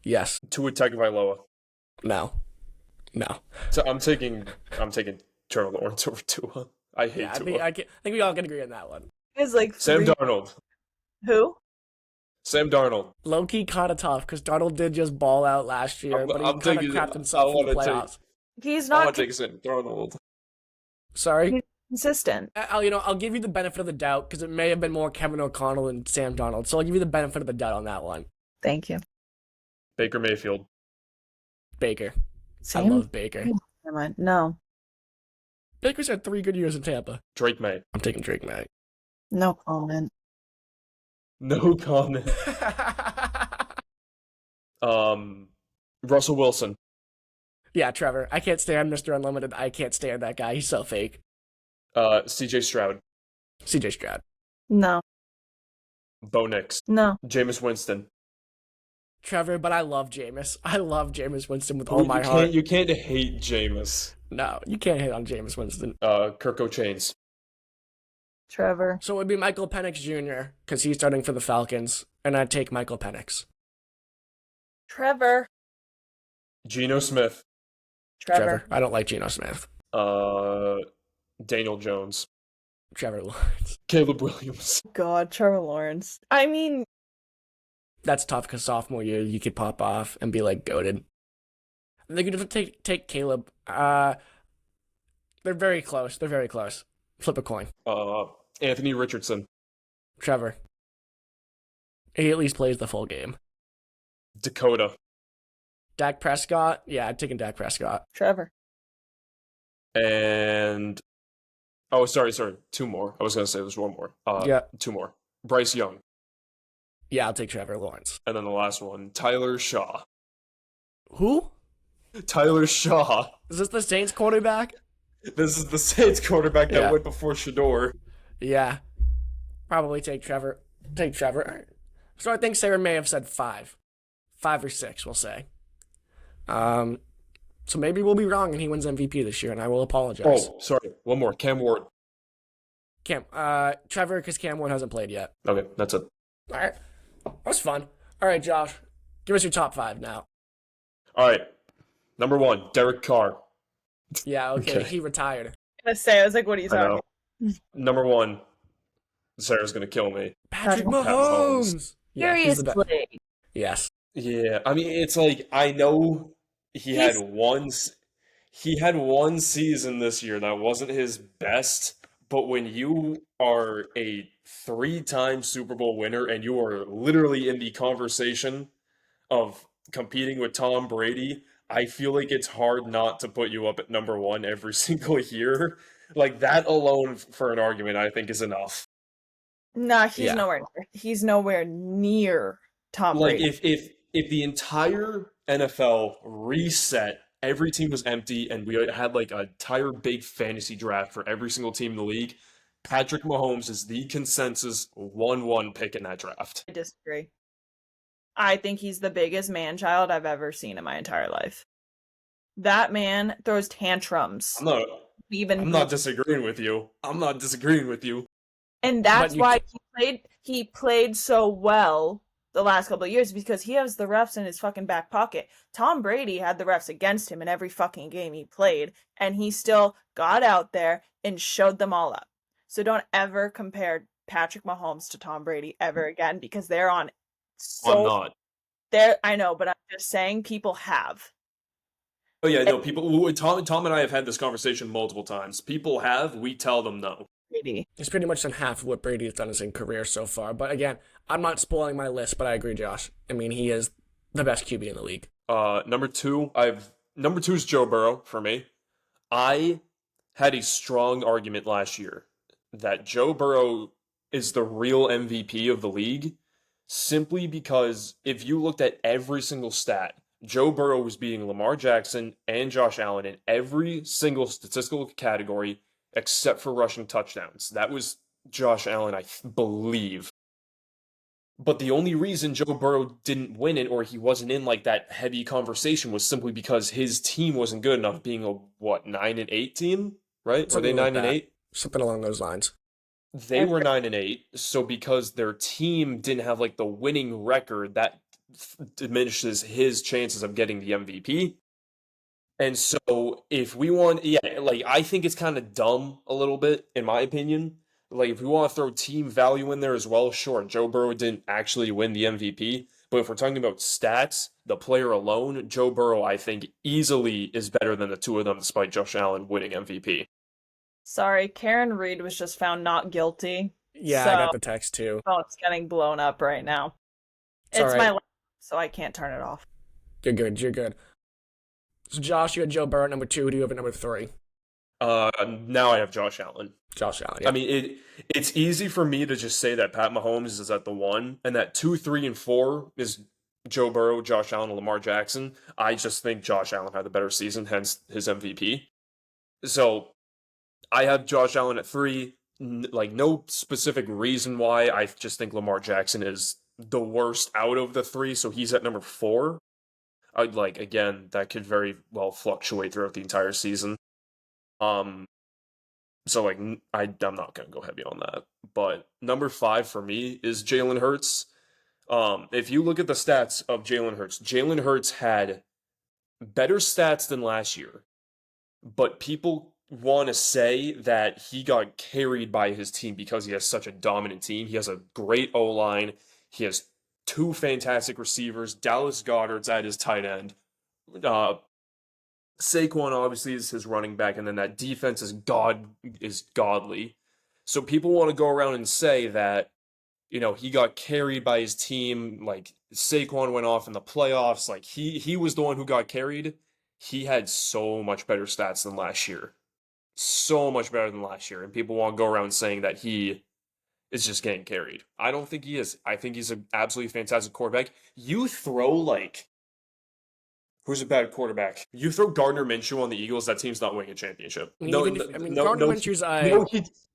Yes. Tua Tagovailoa. No. So I'm taking Trevor Lawrence over Tua. I hate Yeah, Tua. I think we all can agree on that one. It's like Sam three. Darnold. Who? Sam Darnold. Low-key kind of tough because Darnold did just ball out last year, but he I'm kind of taking- crapped I himself in the wanna take- playoffs. He's I want not to take Sam Darnold. Sorry? consistent. I'll give you the benefit of the doubt because it may have been more Kevin O'Connell and Sam Darnold. So I'll give you the benefit of the doubt on that one. Thank you. Baker Mayfield. Baker. Same? I love Baker. Never mind. No. Baker's had 3 good years in Tampa. Drake May. I'm taking Drake May. No comment. No comment. Russell Wilson. Yeah, Trevor. I can't stand Mr. Unlimited. I can't stand that guy. He's so fake. CJ Stroud. CJ Stroud. No. Bo Nix. No. Jameis Winston. Trevor, but I love Jameis. I love Jameis Winston with all my heart. You can't hate Jameis. No, you can't hate on Jameis Winston. Kirk O'Chains. Trevor. So it would be Michael Penix Jr. because he's starting for the Falcons, and I'd take Michael Penix. Trevor. Geno Smith. Trevor. I don't like Geno Smith. Daniel Jones. Trevor Lawrence. Caleb Williams. God, Trevor Lawrence. I mean, That's tough because sophomore year you could pop off and be like goated. They could take Caleb. They're very close. Flip a coin. Anthony Richardson. Trevor. He at least plays the full game. Dakota. Dak Prescott. Yeah, I'm taking Dak Prescott. Trevor. And sorry, 2 more. I was gonna say there's 1 more. Yeah. 2 more. Bryce Young. Yeah, I'll take Trevor Lawrence. And then the last one, Tyler Shaw. Who? Tyler Shaw. Is this the Saints quarterback? This is the Saints quarterback that Yeah. went before Shador. Yeah. Probably take Trevor. So I think Sarah may have said 5. 5 or 6, we'll say. So maybe we'll be wrong and he wins MVP this year, and I will apologize. Oh, sorry. 1 more. Cam Ward. Trevor, because Cam Ward hasn't played yet. Okay, that's it. All right. That was fun. All right, Josh. Give us your top 5 now. All right. Number 1, Derek Carr. Yeah, okay. Okay. He retired. I was like, what are you I talking? know. Number 1, Sarah's going to kill me. Patrick Mahomes. Mahomes. Yeah, he's the best. Seriously. Yes. Yeah, I mean, it's like, I know he had one season this year that wasn't his best, but when you are a 3-time Super Bowl winner and you are literally in the conversation of competing with Tom Brady, I feel like it's hard not to put you up at number 1 every single year. Like, that alone for an argument, I think, is enough. Nah, he's Yeah. nowhere near. He's nowhere near Tom Like, Brady. if the entire NFL reset, every team was empty, and we had like an entire big fantasy draft for every single team in the league, Patrick Mahomes is the consensus 1-1 pick in that draft. I disagree. I think he's the biggest man-child I've ever seen in my entire life. That man throws tantrums. I'm not disagreeing with you. And that's But you why he played so well the last couple of years, because he has the refs in his fucking back pocket. Tom Brady had the refs against him in every fucking game he played, and he still got out there and showed them all up. So don't ever compare Patrick Mahomes to Tom Brady ever again, because they're on I'm not. I know, but I'm just saying people have. Oh yeah, no, people. Tom and I have had this conversation multiple times. People have. We tell them no. Brady. It's pretty much done half of what Brady has done in his career so far. But again, I'm not spoiling my list, but I agree, Josh. I mean, he is the best QB in the league. Number 2 is Joe Burrow for me. I had a strong argument last year that Joe Burrow is the real MVP of the league, simply because if you looked at every single stat, Joe Burrow was beating Lamar Jackson and Josh Allen in every single statistical category except for rushing touchdowns. That was Josh Allen, I believe. But the only reason Joe Burrow didn't win it, or he wasn't in like that heavy conversation, was simply because his team wasn't good enough, being a 9-8 team, right? Were they Something like 9-8? Something along those lines. they were 9-8. So because their team didn't have like the winning record, that diminishes his chances of getting the MVP. And so if we want, yeah, like I think it's kind of dumb a little bit, in my opinion. Like if we want to throw team value in there as well, sure, Joe Burrow didn't actually win the MVP, but if we're talking about stats, the player alone, Joe Burrow, I think easily is better than the two of them, despite Josh Allen winning MVP. Sorry, Karen Reed was just found not guilty. Yeah, So, I got the text too. oh, it's getting blown up right now. It's all It's right. my laptop, so I can't turn it off. You're good. You're good. So Josh, you had Joe Burrow at number 2. Who do you have at number 3? Now I have Josh Allen. Josh Allen. Yeah. I mean, it's easy for me to just say that Pat Mahomes is at the 1, and that 2, 3, and 4 is Joe Burrow, Josh Allen, and Lamar Jackson. I just think Josh Allen had the better season, hence his MVP. So I have Josh Allen at 3. Like, no specific reason why. I just think Lamar Jackson is the worst out of the 3, so he's at number 4. Again, that could very well fluctuate throughout the entire season. So like I'm not gonna go heavy on that. But number 5 for me is Jalen Hurts. If you look at the stats of Jalen Hurts had better stats than last year, but people want to say that he got carried by his team because he has such a dominant team. He has a great O-line. He has 2 fantastic receivers. Dallas Goedert's at his tight end. Saquon obviously is his running back, and then that defense is godly. So people want to go around and say that, he got carried by his team. Like Saquon went off in the playoffs. Like he was the one who got carried. He had so much better stats than last year. So much better than last year. And people want to go around saying that he is just getting carried. I don't think he is. I think he's an absolutely fantastic quarterback. You throw who's a bad quarterback? You throw Gardner Minshew on the Eagles, that team's not winning a championship. Gardner Minshew's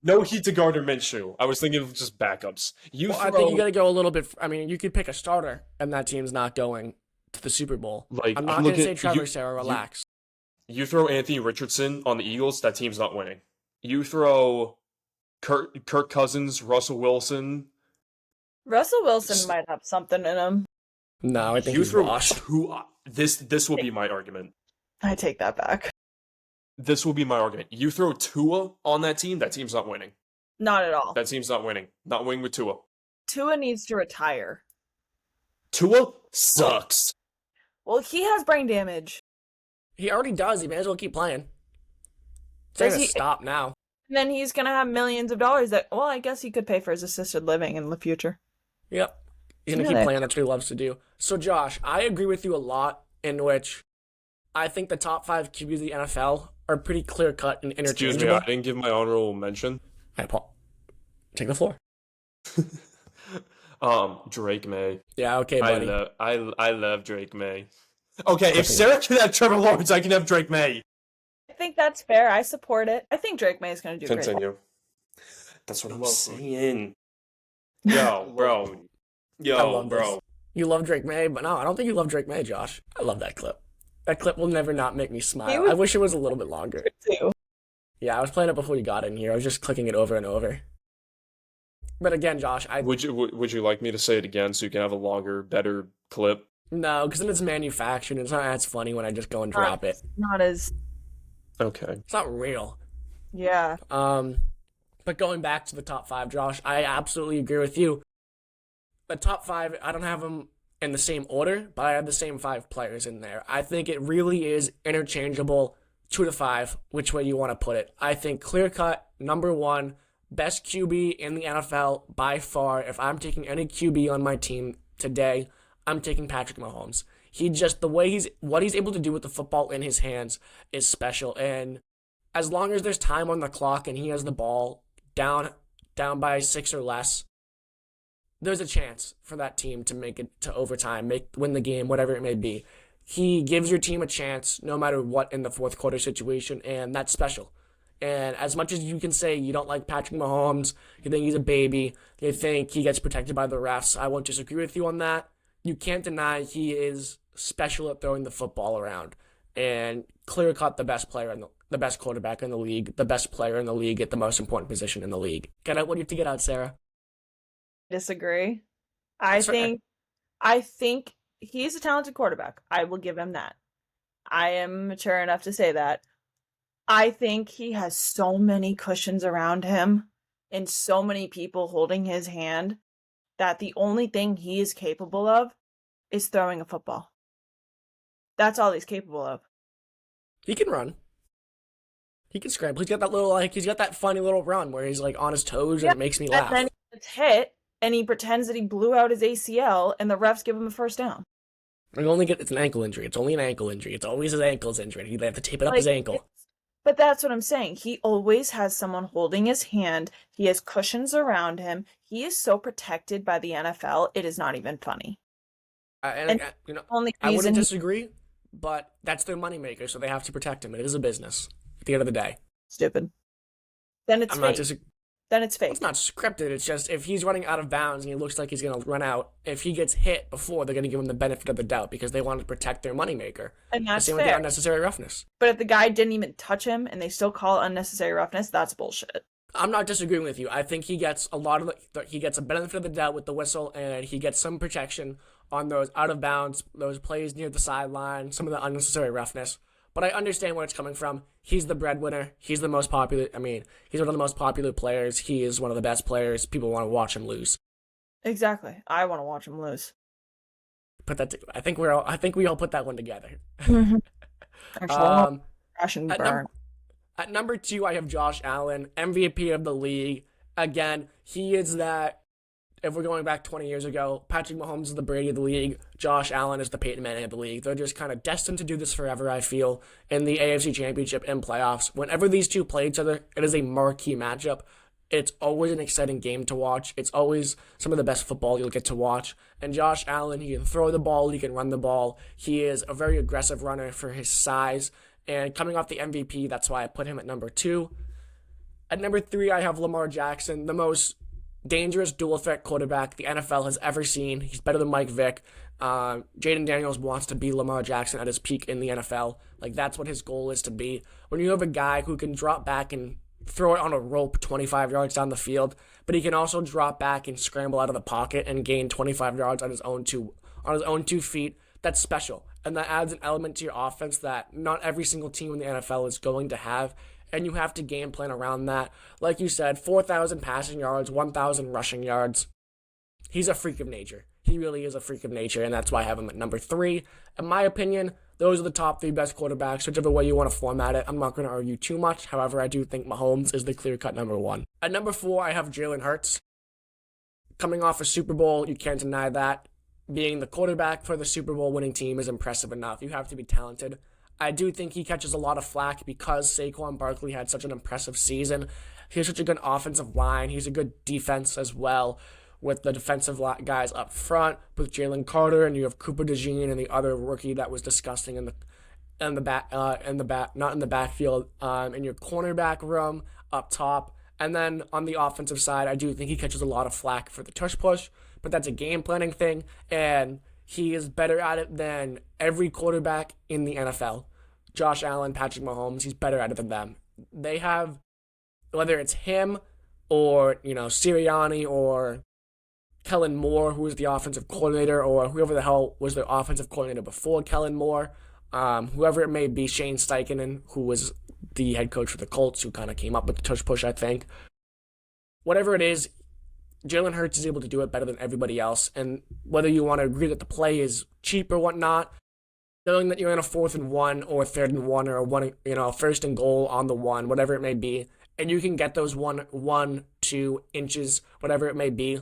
no heat to Gardner Minshew. I was thinking of just backups. I think you got to go a little bit. I mean, you could pick a starter, and that team's not going to the Super Bowl. I'm not going to say Trevor Sarah, relax. You throw Anthony Richardson on the Eagles, that team's not winning. You throw Kirk Cousins, Russell Wilson. Russell Wilson might have something in him. No, I think he's washed. This will be my argument. I take that back. This will be my argument. You throw Tua on that team's not winning. Not at all. That team's not winning. Not winning with Tua. Tua needs to retire. Tua sucks. Well, he has brain damage. He already does. He may as well keep playing. Does he stop now? And then he's going to have millions of dollars that, well, I guess he could pay for his assisted living in the future. Yep. He's going to keep playing. That's what he loves to do. So, Josh, I agree with you a lot in which I think the top 5 QBs of the NFL are pretty clear-cut and interchangeable. Excuse me, I didn't give my honorable mention. Take the floor. Drake May. Yeah, okay, buddy. I love Drake May. Okay, if Sarah can have Trevor Lawrence, I can have Drake May. I think that's fair. I support it. I think Drake May is going to do Continue. great. That's what I'm saying. Yo, bro. Yo, bro. You love Drake May, but no, I don't think you love Drake May, Josh. I love that clip. That clip will never not make me smile. I wish it was a little bit longer. Too. Yeah, I was playing it before you got in here. I was just clicking it over and over. But again, Josh, would you like me to say it again so you can have a longer, better clip? No, because then it's manufactured. It's not as funny when I just go and drop it. Not as. Okay. It's not real. Yeah. But going back to the top 5, Josh, I absolutely agree with you. The top 5, I don't have them in the same order, but I have the same 5 players in there. I think it really is interchangeable, 2 to 5, which way you want to put it. I think clear-cut, number 1, best QB in the NFL by far. If I'm taking any QB on my team today, I'm taking Patrick Mahomes. What he's able to do with the football in his hands is special. And as long as there's time on the clock and he has the ball down by 6 or less, there's a chance for that team to make it to overtime, win the game, whatever it may be. He gives your team a chance no matter what in the fourth quarter situation, and that's special. And as much as you can say you don't like Patrick Mahomes, you think he's a baby, you think he gets protected by the refs, I won't disagree with you on that. You can't deny he is special at throwing the football around and clear-cut the best player the best quarterback in the league, the best player in the league at the most important position in the league. Get out what do you have to get out, Sarah? Disagree. That's fair. I think he's a talented quarterback. I will give him that. I am mature enough to say that. I think he has so many cushions around him and so many people holding his hand that the only thing he is capable of is throwing a football. That's all he's capable of. He can run. He can scramble. He's got that little he's got that funny little run where he's like on his toes and it makes me laugh. And then he gets hit and he pretends that he blew out his ACL and the refs give him a first down. It's an ankle injury. It's only an ankle injury. It's always his ankle's injured. They have to tape it up his ankle. But that's what I'm saying. He always has someone holding his hand. He has cushions around him. He is so protected by the NFL. It is not even funny. I wouldn't disagree, but that's their moneymaker, so they have to protect him. It is a business at the end of the day. Stupid. Then it's fake. Then it's fake. It's not scripted. It's just if he's running out of bounds and he looks like he's going to run out, if he gets hit before, they're going to give him the benefit of the doubt because they want to protect their moneymaker. And that's same fair. with the unnecessary roughness. But if the guy didn't even touch him and they still call it unnecessary roughness, that's bullshit. I'm not disagreeing with you. I think he gets he gets a benefit of the doubt with the whistle, and he gets some protection on those out of bounds, those plays near the sideline, some of the unnecessary roughness. But I understand where it's coming from. He's the breadwinner. He's the most popular. He's one of the most popular players. He is one of the best players. People want to watch him lose. Exactly. I want to watch him lose. I think we all put that one together. Mm-hmm. Crash and burn. At number 2, I have Josh Allen, MVP of the league. Again, he is that. If we're going back 20 years ago, Patrick Mahomes is the Brady of the league. Josh Allen is the Peyton Manning of the league. They're just kind of destined to do this forever, I feel, in the AFC Championship and playoffs. Whenever these two play each other, it is a marquee matchup. It's always an exciting game to watch. It's always some of the best football you'll get to watch. And Josh Allen, he can throw the ball, he can run the ball. He is a very aggressive runner for his size. And coming off the MVP, that's why I put him at number 2. At number 3, I have Lamar Jackson, the most dangerous dual threat quarterback the NFL has ever seen. He's better than Mike Vick. Jaden Daniels wants to be Lamar Jackson at his peak in the NFL. That's what his goal is to be. When you have a guy who can drop back and throw it on a rope 25 yards down the field, but he can also drop back and scramble out of the pocket and gain 25 yards on his own two feet, that's special. And that adds an element to your offense that not every single team in the NFL is going to have. And you have to game plan around that. Like you said, 4,000 passing yards, 1,000 rushing yards. He's a freak of nature. He really is a freak of nature, and that's why I have him at number 3. In my opinion, those are the top 3 best quarterbacks, whichever way you want to format it. I'm not going to argue too much. However, I do think Mahomes is the clear-cut number 1. At number 4, I have Jalen Hurts. Coming off a Super Bowl, you can't deny that. Being the quarterback for the Super Bowl winning team is impressive enough. You have to be talented. I do think he catches a lot of flack because Saquon Barkley had such an impressive season. He has such a good offensive line. He's a good defense as well with the defensive guys up front with Jalen Carter, and you have Cooper DeJean and the other rookie that was disgusting in the backfield, in your cornerback room up top. And then on the offensive side, I do think he catches a lot of flack for the tush push, but that's a game planning thing, and he is better at it than every quarterback in the NFL. Josh Allen, Patrick Mahomes, he's better at it than them. They have, whether it's him or, Sirianni or Kellen Moore, who was the offensive coordinator, or whoever the hell was the offensive coordinator before Kellen Moore, whoever it may be, Shane Steichen, who was the head coach for the Colts, who kind of came up with the tush push, I think. Whatever it is, Jalen Hurts is able to do it better than everybody else, and whether you want to agree that the play is cheap or whatnot, knowing that you're in a 4th and 1 or 3rd and 1 or first and goal on the 1, whatever it may be, and you can get those 1-2 inches, whatever it may be,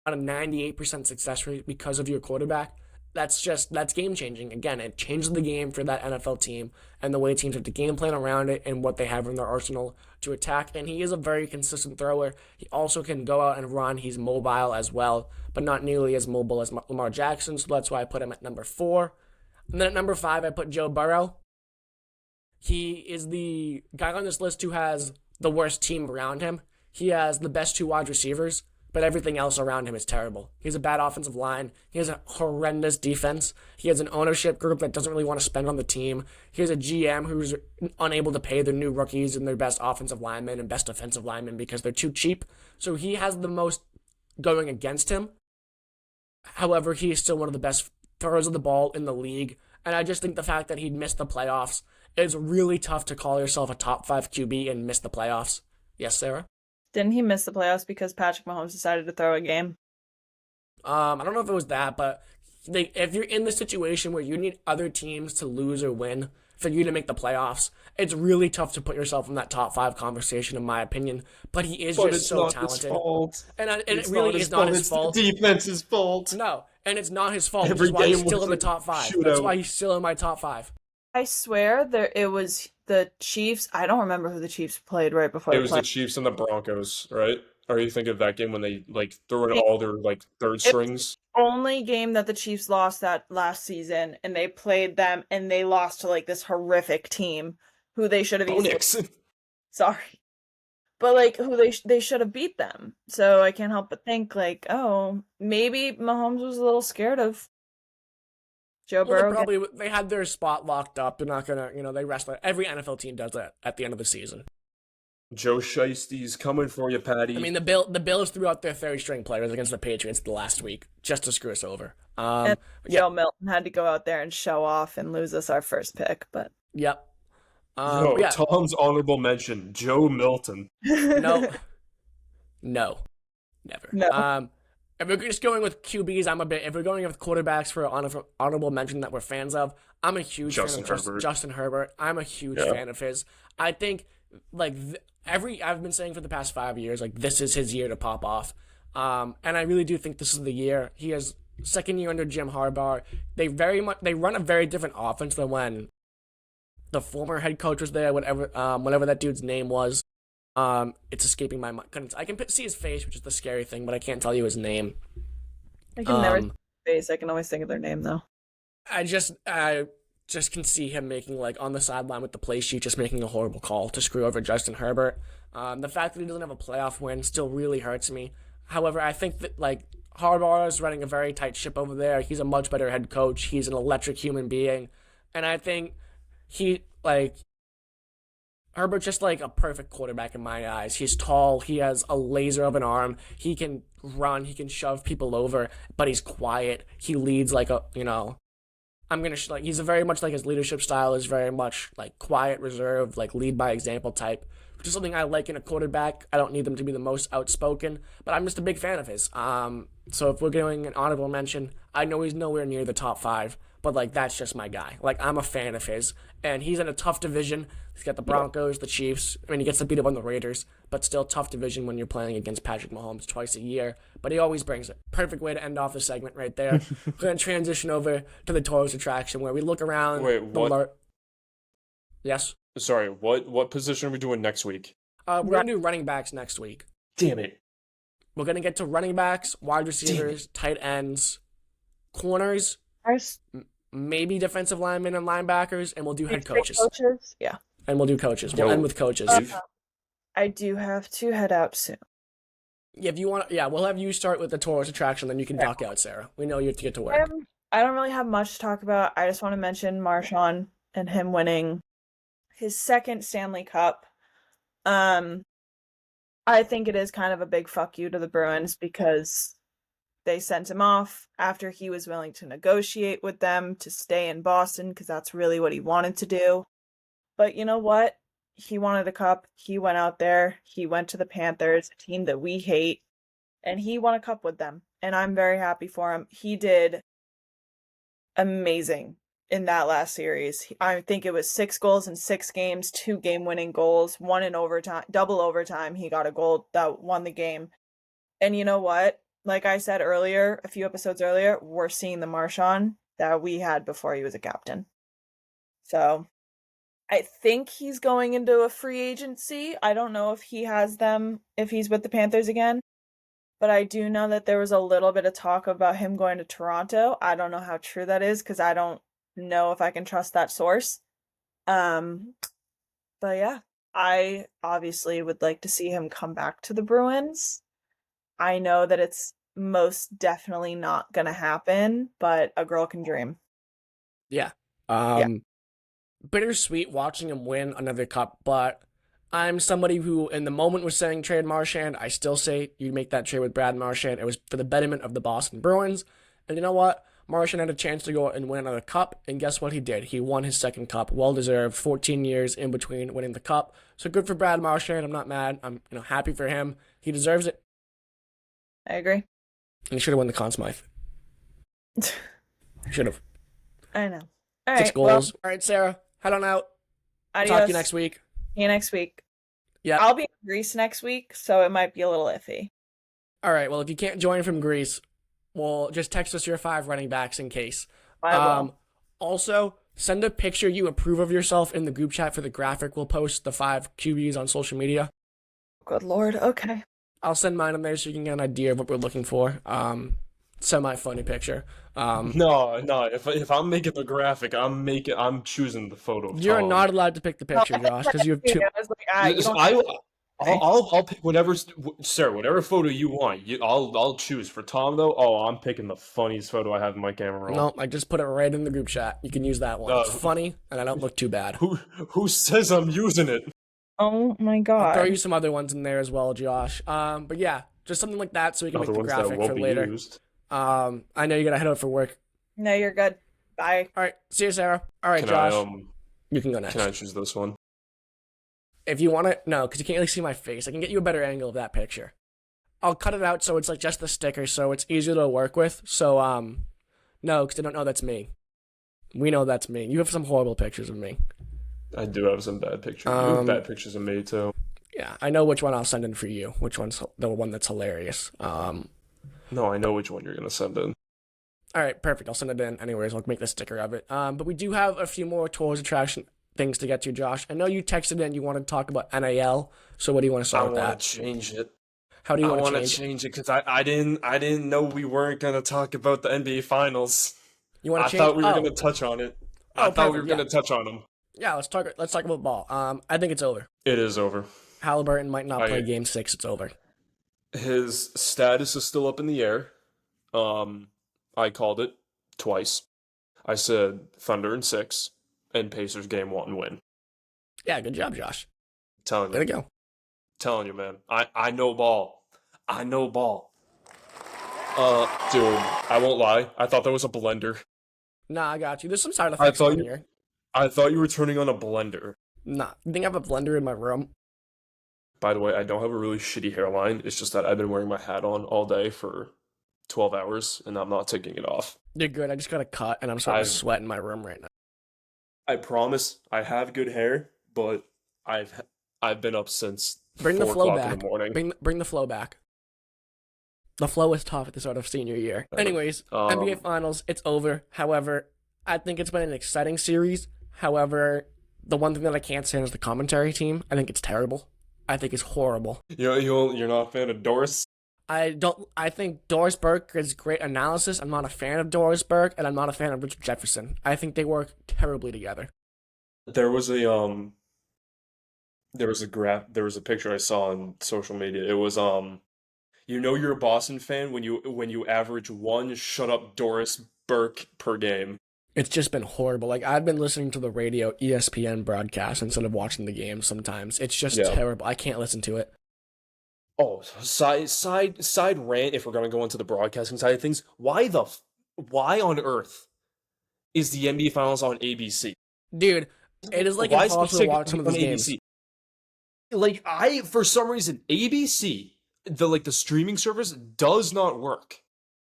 on a 98% success rate because of your quarterback, that's game changing. Again, it changes the game for that NFL team and the way teams have to game plan around it and what they have in their arsenal to attack. And he is a very consistent thrower. He also can go out and run. He's mobile as well, but not nearly as mobile as Lamar Jackson. So that's why I put him at number 4. And then at number 5, I put Joe Burrow. He is the guy on this list who has the worst team around him. He has the best 2 wide receivers, but everything else around him is terrible. He has a bad offensive line. He has a horrendous defense. He has an ownership group that doesn't really want to spend on the team. He has a GM who's unable to pay their new rookies and their best offensive linemen and best defensive linemen because they're too cheap. So he has the most going against him. However, he is still one of the best throwers of the ball in the league. And I just think the fact that he'd missed the playoffs, it's really tough to call yourself a top 5 QB and miss the playoffs. Yes, Sarah? Didn't he miss the playoffs because Patrick Mahomes decided to throw a game? I don't know if it was that, but if you're in the situation where you need other teams to lose or win for you to make the playoffs, it's really tough to put yourself in that top 5 conversation, in my opinion. But he is just so talented. And it really is not his fault. It's the defense's fault. No, and it's not his fault. That's why he's still in the top 5. That's why he's still in my top 5. I swear it was the Chiefs. I don't remember who the Chiefs played right before. It was the Chiefs and the Broncos, right? Or you think of that game when they threw in all their third strings? Only game that the Chiefs lost that last season, and they played them, and they lost to this horrific team who they should have easily. Sorry, but who they should have beat them. So I can't help but think oh, maybe Mahomes was a little scared of Joe Burrow. They had their spot locked up. They're not gonna, they rest. Every NFL team does that at the end of the season. Joe Shiesty's coming for you, Patty. I mean, the Bills threw out their third-string players against the Patriots the last week just to screw us over. And Joe Milton had to go out there and show off and lose us our first pick, but yep. Tom's honorable mention: Joe Milton. No, never. No. If we're just going with QBs, if we're going with quarterbacks for honorable mention that we're fans of, I'm a huge fan of Justin Herbert. I'm a huge fan of his. I think I've been saying for the past 5 years, this is his year to pop off. And I really do think this is the year. He has second year under Jim Harbaugh. They run a very different offense than when the former head coach was there, whatever that dude's name was. It's escaping my mind. I can see his face, which is the scary thing, but I can't tell you his name. I can never see his face. I can always think of their name though. I just can see him making on the sideline with the play sheet, just making a horrible call to screw over Justin Herbert. The fact that he doesn't have a playoff win still really hurts me. However, I think that Harbaugh is running a very tight ship over there. He's a much better head coach. He's an electric human being, and I think Herbert's just a perfect quarterback in my eyes. He's tall. He has a laser of an arm. He can run. He can shove people over, but he's quiet. He leads he's very much his leadership style is very much quiet, reserved, lead by example type, which is something I like in a quarterback. I don't need them to be the most outspoken, but I'm just a big fan of his. So if we're doing an honorable mention, I know he's nowhere near the top 5, but that's just my guy. I'm a fan of his, and he's in a tough division. He's got the Broncos, the Chiefs. I mean, he gets to beat up on the Raiders, but still tough division when you're playing against Patrick Mahomes twice a year. But he always brings it. Perfect way to end off the segment right there. We're going to transition over to the tourist attraction where we look around. Wait, what? Yes? Sorry, what position are we doing next week? We're going to do running backs next week. Damn it. We're going to get to running backs, wide receivers, tight ends, corners, maybe defensive linemen and linebackers, and we'll do head coaches. Yeah. And we'll do coaches. We'll end with coaches. I do have to head out soon. If you want, we'll have you start with the tourist attraction, then you can duck out, Sarah. We know you have to get to work. I don't really have much to talk about. I just want to mention Marshawn and him winning his second Stanley Cup. I think it is kind of a big fuck you to the Bruins because they sent him off after he was willing to negotiate with them to stay in Boston because that's really what he wanted to do. But you know what? He wanted a cup. He went out there. He went to the Panthers, a team that we hate, and he won a cup with them. And I'm very happy for him. He did amazing in that last series. I think it was 6 goals in 6 games, 2 game-winning goals, 1 in overtime, double overtime. He got a goal that won the game. And you know what? Like I said earlier, a few episodes earlier, we're seeing the Marshawn that we had before he was a captain. So I think he's going into a free agency. I don't know if he has them, if he's with the Panthers again. But I do know that there was a little bit of talk about him going to Toronto. I don't know how true that is because I don't know if I can trust that source. But yeah, I obviously would like to see him come back to the Bruins. I know that it's most definitely not gonna happen, but a girl can dream. Yeah. Yeah. Bittersweet watching him win another cup, but I'm somebody who, in the moment, was saying trade Marchand. I still say you make that trade with Brad Marchand. It was for the betterment of the Boston Bruins. And you know what? Marchand had a chance to go and win another cup, and guess what he did? He won his second cup. Well deserved. 14 years in between winning the cup. So good for Brad Marchand. I'm not mad. I'm happy for him. He deserves it. I agree. And he should have won the Conn Smythe. Should have. I know. All 6 right. goals. Well, All right, Sarah. Head on out. adios. Talk to you next week. See you next week. Yeah. I'll be in Greece next week, so it might be a little iffy. All right. Well, if you can't join from Greece, well, just text us your 5 running backs in case. I will. Also, send a picture you approve of yourself in the group chat for the graphic. We'll post the 5 QBs on social media. Good Lord. Okay. I'll send mine in there so you can get an idea of what we're looking for. Semi-funny picture. No. If I'm making the graphic, I'm choosing the photo. Of You're Tom. not allowed to pick the picture, Josh, because you have 2. I was like, you Listen, don't I'll pick whatever, Sarah, whatever photo you want. I'll choose. For Tom though, I'm picking the funniest photo I have in my camera roll. No, I just put it right in the group chat. You can use that one. It's funny, and I don't look too bad. Who says I'm using it? Oh my I'll God. throw you some other ones in there as well, Josh. But yeah, just something like that so we can Other make the ones that graphic won't for be later. used. I know you gotta head out for work. No, you're good. Bye. All right, see you, Sarah. All right, Can Josh, you can go next. Can I choose this one? If you want to, no, because you can't really see my face. I can get you a better angle of that picture. I'll cut it out so it's like just the sticker, so it's easier to work with. So, no, because they don't know that's me. We know that's me. You have some horrible pictures of me. I do have some bad pictures. You have bad pictures of me too. Yeah, I know which one I'll send in for you. Which one's the one that's hilarious. No, I know which one you're gonna send in. All right, perfect. I'll send it in anyways. I'll make the sticker of it. But we do have a few more tours attraction things to get to, Josh. I know you texted in. You want to talk about NAL. So what do you want to start with I that? want to change it. How do you I want want to to change it? change it because I didn't know we weren't gonna talk about the NBA Finals. You want I to change? thought we were gonna touch on it. I thought we were perfect, gonna touch on them. Yeah, let's talk about ball. I think it's over. It is over. Halliburton might not play Game 6. It's over. His status is still up in the air. I called it twice. I said Thunder in 6 and Pacers game 1 win. Yeah, good job, Josh. Telling There you. we go. Telling you, man. I know ball. I know ball. Dude, I won't lie. I thought that was a blender. Nah, I got you. There's some side effects on here. I thought you were turning on a blender. Nah, you think I have a blender in my room? By the way, I don't have a really shitty hairline. It's just that I've been wearing my hat on all day for 12 hours, and I'm not taking it off. You're good. I just got a cut, and I'm starting to sweat in my room right now. I promise I have good hair, but I've been up since Bring the 4 flow o'clock back. in the morning. Bring the flow back. The flow is tough at the start of senior year. Anyways, NBA Finals, it's over. However, I think it's been an exciting series. However, the one thing that I can't stand is the commentary team. I think it's terrible. I think it's horrible. You're not a fan of Doris? I think Doris Burke is great analysis. I'm not a fan of Doris Burke, and I'm not a fan of Richard Jefferson. I think they work terribly together. There was a picture I saw on social media. It was you're a Boston fan when you average 1 shut up Doris Burke per game. It's just been horrible. Like, I've been listening to the radio ESPN broadcast instead of watching the game sometimes. It's just terrible. I can't listen to it. Oh, side rant if we're gonna go into the broadcasting side of things. Why on earth is the NBA Finals on ABC? Dude, it is like Why impossible to watch some of these games. Like, for some reason, ABC, the streaming service does not work.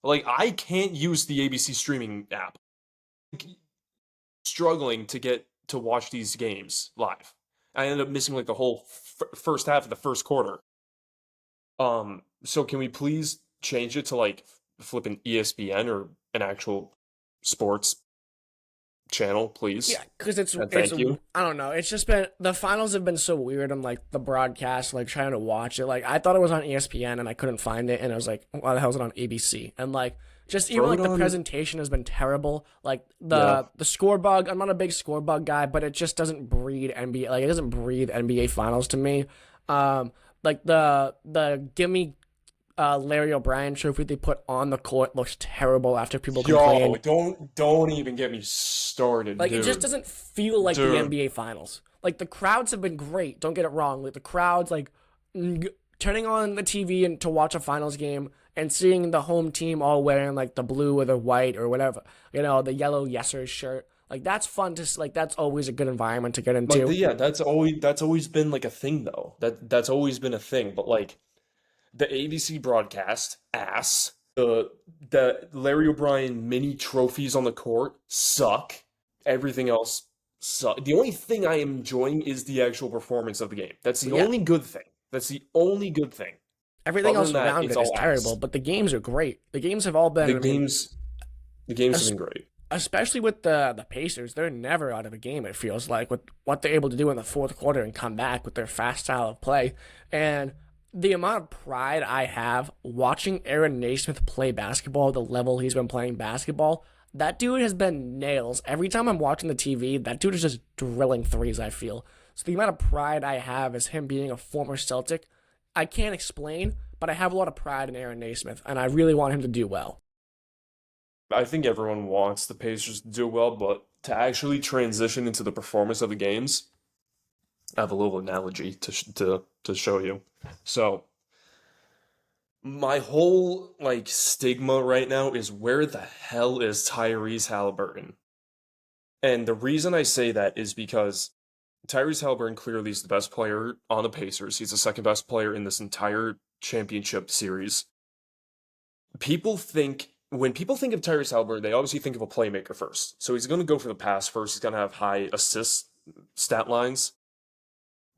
Like, I can't use the ABC streaming app. Struggling to get to watch these games live. I ended up missing like the whole first half of the first quarter. So can we please change it to like flipping ESPN or an actual sports channel, please? Yeah, because Thank you. I don't know. It's just been, the finals have been so weird. I'm like, the broadcast, like trying to watch it. Like, I thought it was on ESPN and I couldn't find it. And I was like, why the hell is it on ABC? And like, just even like the presentation has been terrible. Like the score bug, I'm not a big score bug guy, but it just doesn't breed NBA. Like, it doesn't breathe NBA finals to me. Like the gimme Larry O'Brien trophy they put on the court looks terrible after people complain. Don't even get me started, Like, dude. it just doesn't feel like the NBA Finals. Like, the crowds have been great. Don't get it wrong. Like, the crowds, like, turning on the TV and to watch a finals game and seeing the home team all wearing, like, the blue or the white or whatever, the yellow Yesers shirt. Like, that's fun to, like, that's always a good environment to get into. Yeah, that's always been like a thing though. That's always been a thing. But like the ABC broadcast ass. The Larry O'Brien mini trophies on the court suck. Everything else suck. The only thing I am enjoying is the actual performance of the game. That's the only good thing. That's the only good thing. Everything Other else than that, around it's it is all terrible, ass. but the games are great. The games have all been, The games have been great. especially with the Pacers, they're never out of a game, it feels like, with what they're able to do in the fourth quarter and come back with their fast style of play. And the amount of pride I have watching Aaron Naismith play basketball, the level he's been playing basketball, that dude has been nails. Every time I'm watching the TV, that dude is just drilling threes, I feel. So the amount of pride I have as him being a former Celtic, I can't explain, but I have a lot of pride in Aaron Naismith, and I really want him to do well. I think everyone wants the Pacers to do well, but to actually transition into the performance of the games, I have a little analogy to show you. So, my whole like stigma right now is where the hell is Tyrese Halliburton? And the reason I say that is because Tyrese Halliburton clearly is the best player on the Pacers. He's the second best player in this entire championship series. When people think of Tyrese Halliburton, they obviously think of a playmaker first. So he's going to go for the pass first. He's going to have high assist stat lines.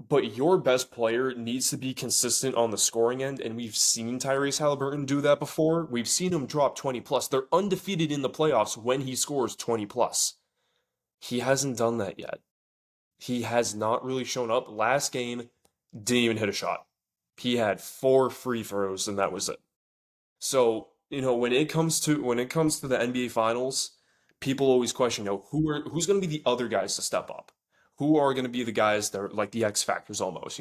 But your best player needs to be consistent on the scoring end, and we've seen Tyrese Halliburton do that before. We've seen him drop 20 plus. They're undefeated in the playoffs when he scores 20 plus. He hasn't done that yet. He has not really shown up. Last game, didn't even hit a shot. He had 4 free throws, and that was it. So, when it comes to the NBA Finals, people always question, who's going to be the other guys to step up? Who are going to be the guys that are like the X factors almost?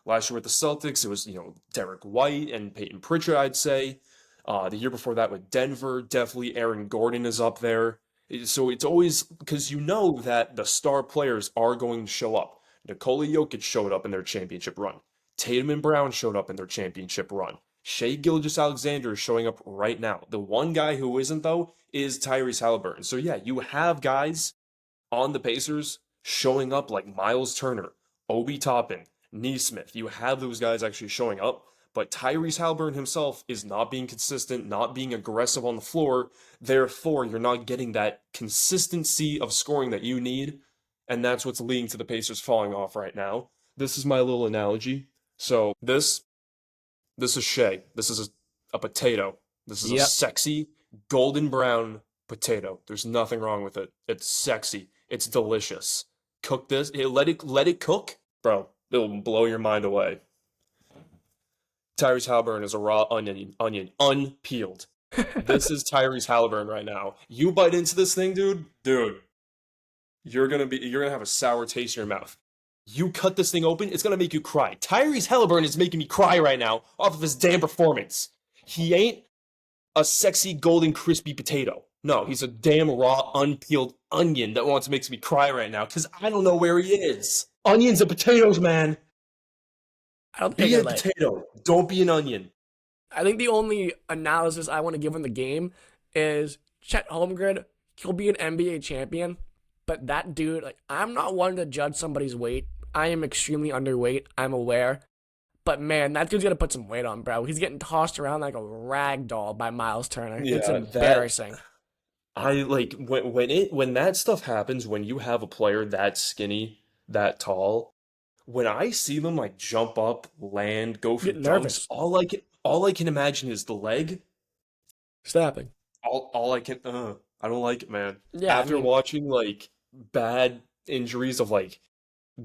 Last year with the Celtics, it was Derek White and Peyton Pritchard, I'd say. The year before that with Denver, definitely Aaron Gordon is up there. So it's always because that the star players are going to show up. Nikola Jokic showed up in their championship run. Tatum and Brown showed up in their championship run. Shai Gilgeous-Alexander is showing up right now. The one guy who isn't, though, is Tyrese Halliburton. So yeah, you have guys on the Pacers showing up like Miles Turner, Obi Toppin, Nesmith. You have those guys actually showing up, but Tyrese Halliburton himself is not being consistent, not being aggressive on the floor. Therefore, you're not getting that consistency of scoring that you need, and that's what's leading to the Pacers falling off right now. This is my little analogy. So this is Shea. This is a potato. This is a sexy golden brown potato. There's nothing wrong with it. It's sexy. It's delicious. Cook this. Let it cook, bro. It'll blow your mind away. Tyrese Halliburton is a raw onion, unpeeled. This is Tyrese Halliburton right now. You bite into this thing, dude. You're gonna have a sour taste in your mouth. You cut this thing open, it's gonna make you cry. Tyrese Halliburton is making me cry right now off of his damn performance. He ain't a sexy golden crispy potato. No, he's a damn raw unpeeled onion that wants to make me cry right now because I don't know where he is. Onions and potatoes, man. I don't think Be a potato. Don't be an onion. I think the only analysis I want to give on the game is Chet Holmgren. He'll be an NBA champion, but that dude, I'm not one to judge somebody's weight. I am extremely underweight. I'm aware. But man, that dude's gonna put some weight on, bro. He's getting tossed around like a rag doll by Miles Turner. Yeah, it's embarrassing. When that stuff happens, when you have a player that skinny, that tall, when I see them jump up, land, go for Get dunks, nervous. all I can imagine is the leg. Snapping. I don't like it, man. Yeah, After watching bad injuries of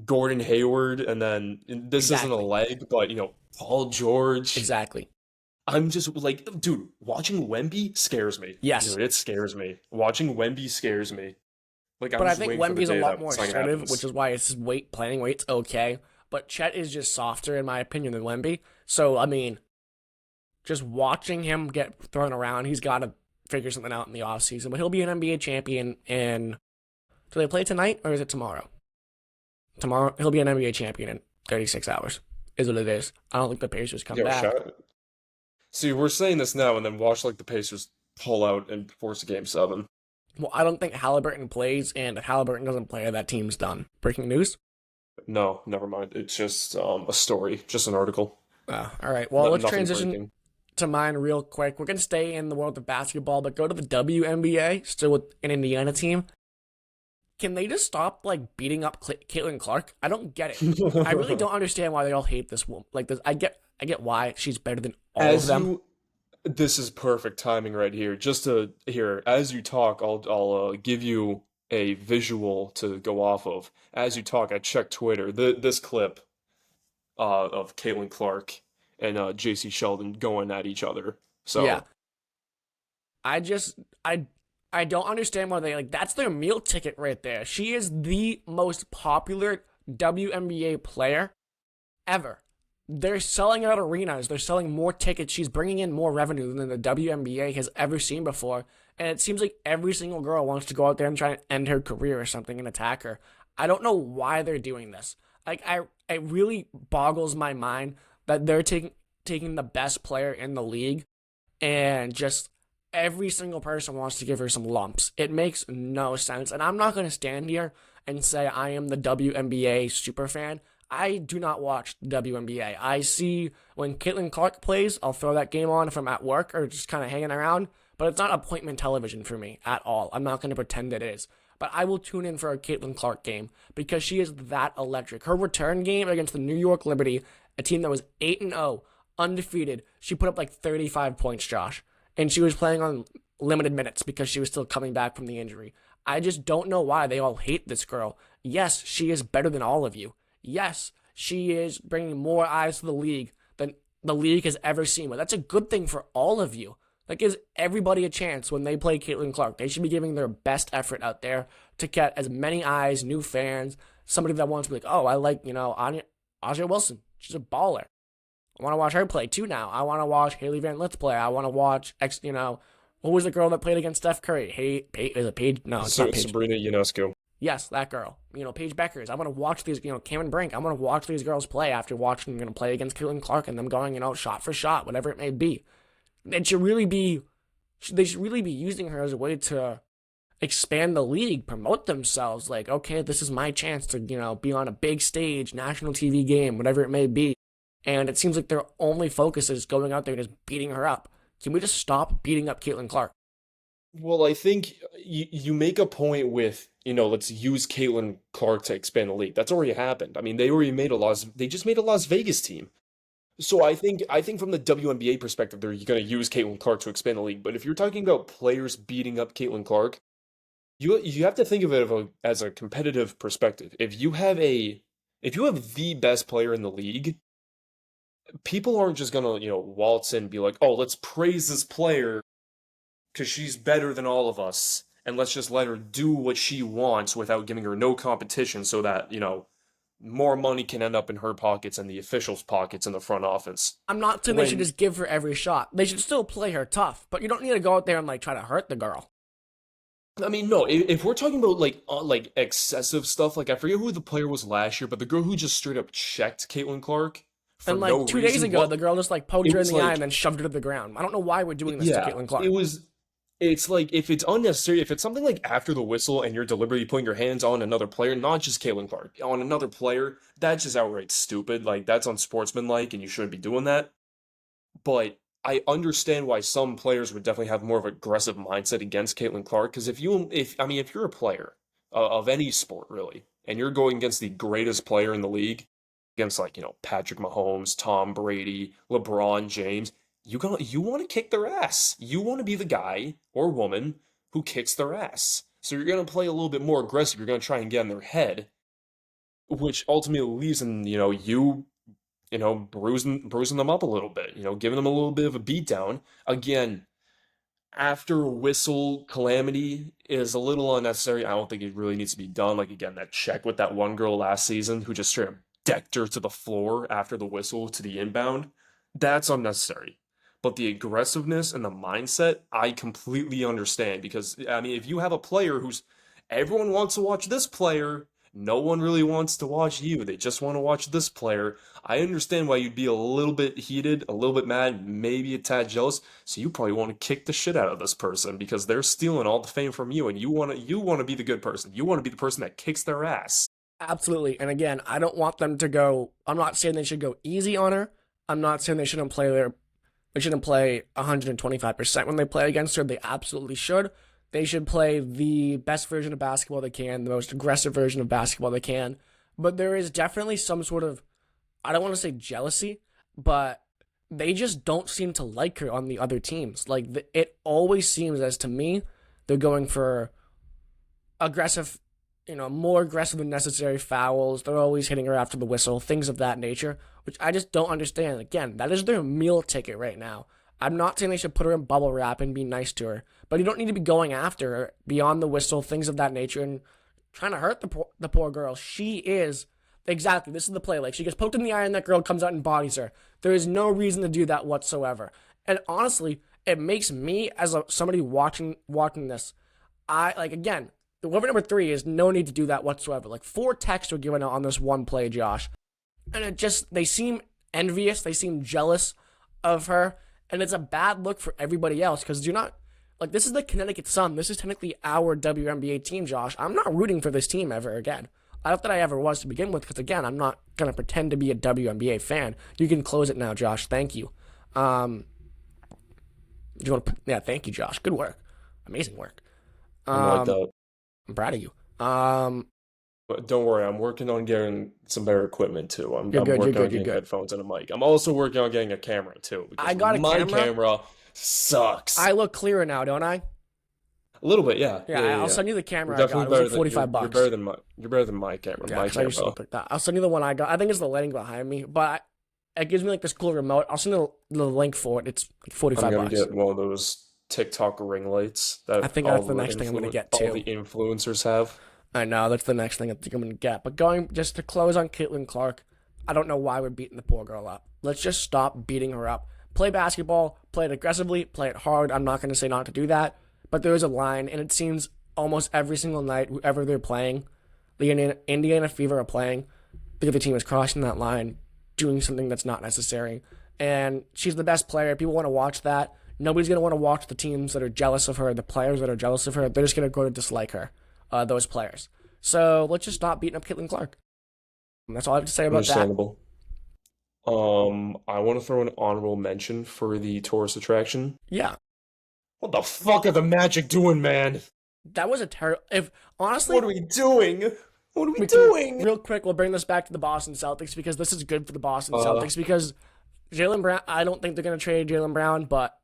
Gordon Hayward, and then this isn't a leg, but Paul George. Exactly. I'm just dude, watching Wemby scares me. Yes. Dude, it scares me. Watching Wemby scares me. But I think Wemby's a lot more assertive, which is why his playing weight's okay. But Chet is just softer, in my opinion, than Wemby. So, I mean, just watching him get thrown around, he's got to figure something out in the offseason. But he'll be an NBA champion in. Do they play tonight or is it tomorrow? Tomorrow. He'll be an NBA champion in 36 hours, is what it is. I don't think the Pacers come Yo, back. See, we're saying this now, and then watch like the Pacers pull out and force a game 7. Well, I don't think Halliburton plays, and if Halliburton doesn't play, that team's done. Breaking news? No, never mind. It's just a story, just an article. All right. Well, let's Nothing transition breaking. to mine real quick. We're going to stay in the world of basketball, but go to the WNBA, still with an Indiana team. Can they just stop, like, beating up Caitlin Clark? I don't get it. I really don't understand why they all hate this woman. Like, this, I get why she's better than all of them. This is perfect timing right here. Just to here, as you talk, I'll give you a visual to go off of. As you talk, I checked Twitter. This clip of Caitlin Clark and J.C. Sheldon going at each other. So Yeah. I don't understand why they, like, that's their meal ticket right there. She is the most popular WNBA player ever. They're selling out arenas. They're selling more tickets. She's bringing in more revenue than the WNBA has ever seen before. And it seems like every single girl wants to go out there and try and end her career or something and attack her. I don't know why they're doing this. Like, it really boggles my mind that they're taking the best player in the league and just every single person wants to give her some lumps. It makes no sense. And I'm not going to stand here and say I am the WNBA super fan. I do not watch the WNBA. I see when Caitlin Clark plays, I'll throw that game on if I'm at work or just kind of hanging around. But it's not appointment television for me at all. I'm not going to pretend it is. But I will tune in for a Caitlin Clark game because she is that electric. Her return game against the New York Liberty, a team that was 8-0, undefeated, she put up like 35 points, Josh. And she was playing on limited minutes because she was still coming back from the injury. I just don't know why they all hate this girl. Yes, she is better than all of you. Yes, she is bringing more eyes to the league than the league has ever seen. But that's a good thing for all of you. That gives everybody a chance when they play Caitlin Clark. They should be giving their best effort out there to get as many eyes, new fans, somebody that wants to be like, oh, I like, Aja Wilson. She's a baller. I want to watch her play too now. I want to watch Haley Van Lith play. I want to watch, who was the girl that played against Steph Curry? Is it Paige? No, it's not Paige. Sabrina Ionescu. Yes, that girl. Paige Beckers. I want to watch these, Cameron Brink. I want to watch these girls play after watching them play against Caitlin Clark and them going, shot for shot, whatever it may be. They should really be using her as a way to expand the league, promote themselves. Like, okay, this is my chance to, be on a big stage, national TV game, whatever it may be. And it seems like their only focus is going out there and just beating her up. Can we just stop beating up Caitlin Clark? Well, I think you make a point with, let's use Caitlin Clark to expand the league. That's already happened. I mean, they just made a Las Vegas team. So I think from the WNBA perspective, they're going to use Caitlin Clark to expand the league. But if you're talking about players beating up Caitlin Clark, you have to think of it as a competitive perspective. If you have the best player in the league, people aren't just going to, waltz in and be like, oh, let's praise this player because she's better than all of us. And let's just let her do what she wants without giving her no competition so that, more money can end up in her pockets and the officials' pockets in the front office. I'm not saying they should just give her every shot. They should still play her tough, but you don't need to go out there and try to hurt the girl. I mean, no. If we're talking about like excessive stuff, I forget who the player was last year, but the girl who just straight up checked Caitlin Clark. For and no 2 days ago, the girl just poked her in the eye and then shoved her to the ground. I don't know why we're doing this to Caitlin Clark. It's like, if it's unnecessary, if it's something like after the whistle and you're deliberately putting your hands on another player, not just Caitlin Clark, on another player, that's just outright stupid. That's unsportsmanlike and you shouldn't be doing that. But I understand why some players would definitely have more of an aggressive mindset against Caitlin Clark. Because if you're a player of any sport, really, and you're going against the greatest player in the league, against Patrick Mahomes, Tom Brady, LeBron James, you want to kick their ass. You want to be the guy or woman who kicks their ass. So you're going to play a little bit more aggressive. You're going to try and get in their head, which ultimately leaves in, bruising them up a little bit, giving them a little bit of a beatdown. Again, after whistle calamity is a little unnecessary. I don't think it really needs to be done. Again, that check with that one girl last season who just straight up decked her to the floor after the whistle to the inbound. That's unnecessary. But the aggressiveness and the mindset, I completely understand because, I mean, if you have a player who's everyone wants to watch this player, no one really wants to watch you. They just want to watch this player. I understand why you'd be a little bit heated, a little bit mad, maybe a tad jealous. So you probably want to kick the shit out of this person because they're stealing all the fame from you, and you want to be the good person. You want to be the person that kicks their ass. Absolutely. And again, I don't want them to go. I'm not saying they should go easy on her. I'm not saying they shouldn't play their. They shouldn't play 125% when they play against her. They absolutely should. They should play the best version of basketball they can, the most aggressive version of basketball they can. But there is definitely some sort of, I don't want to say jealousy, but they just don't seem to like her on the other teams. Like, it always seems, as to me, they're going for aggressive, more aggressive than necessary fouls. They're always hitting her after the whistle, things of that nature, which I just don't understand. Again, that is their meal ticket right now. I'm not saying they should put her in bubble wrap and be nice to her, but you don't need to be going after her beyond the whistle, things of that nature, and trying to hurt the poor girl. She is, exactly, this is the play. Like, she gets poked in the eye and that girl comes out and bodies her. There is no reason to do that whatsoever. And honestly, it makes me, as somebody watching this, again, the waiver number 3 is no need to do that whatsoever. Like, 4 texts were given out on this one play, Josh. And they seem envious, they seem jealous of her, and it's a bad look for everybody else because you're not, like, this is the Connecticut Sun. This is technically our WNBA team, Josh. I'm not rooting for this team ever again. Not that I ever was to begin with, because again, I'm not going to pretend to be a WNBA fan. You can close it now, Josh. Thank you. Do you want to? Yeah, thank you, Josh. Good work. Amazing work. I like that. I'm proud of you. But don't worry, I'm working on getting some better equipment too. I'm You're good, working you're on good, you're getting good. headphones and a mic. I'm also working on getting a camera too because I got a my camera. sucks. I look clearer now, don't I? A little bit, yeah. Yeah, I'll send you the camera You're I got. It definitely was better like than 45 bucks. you're better than my camera. Yeah, My 'cause I used to camera. look like that. I'll send you the one I got. I think it's the lighting behind me, but it gives me like this cool remote. I'll send you the link for it. It's like 45 I'm gonna bucks. get one of those TikTok ring lights that I think all that's the the next thing I'm gonna get all too. the influencers have. I know, that's the next thing I think I'm going to get. But going just to close on Caitlin Clark, I don't know why we're beating the poor girl up. Let's just stop beating her up. Play basketball, play it aggressively, play it hard. I'm not going to say not to do that. But there is a line, and it seems almost every single night, whoever they're playing, the Indiana Fever are playing, the other team is crossing that line, doing something that's not necessary. And she's the best player. People want to watch that. Nobody's going to want to watch the teams that are jealous of her, the players that are jealous of her. They're just going to go to dislike her. Those players. So let's just stop beating up Caitlin Clark. And that's all I have to say about that. Understandable. I want to throw an honorable mention for the tourist attraction. Yeah, What the fuck are the Magic doing, man? that was a terrible. If honestly, What are we doing? What are we we doing? can, real quick, we'll bring this back to the Boston Celtics because this is good for the Boston Celtics because Jaylen Brown. I don't think they're gonna trade Jaylen Brown, but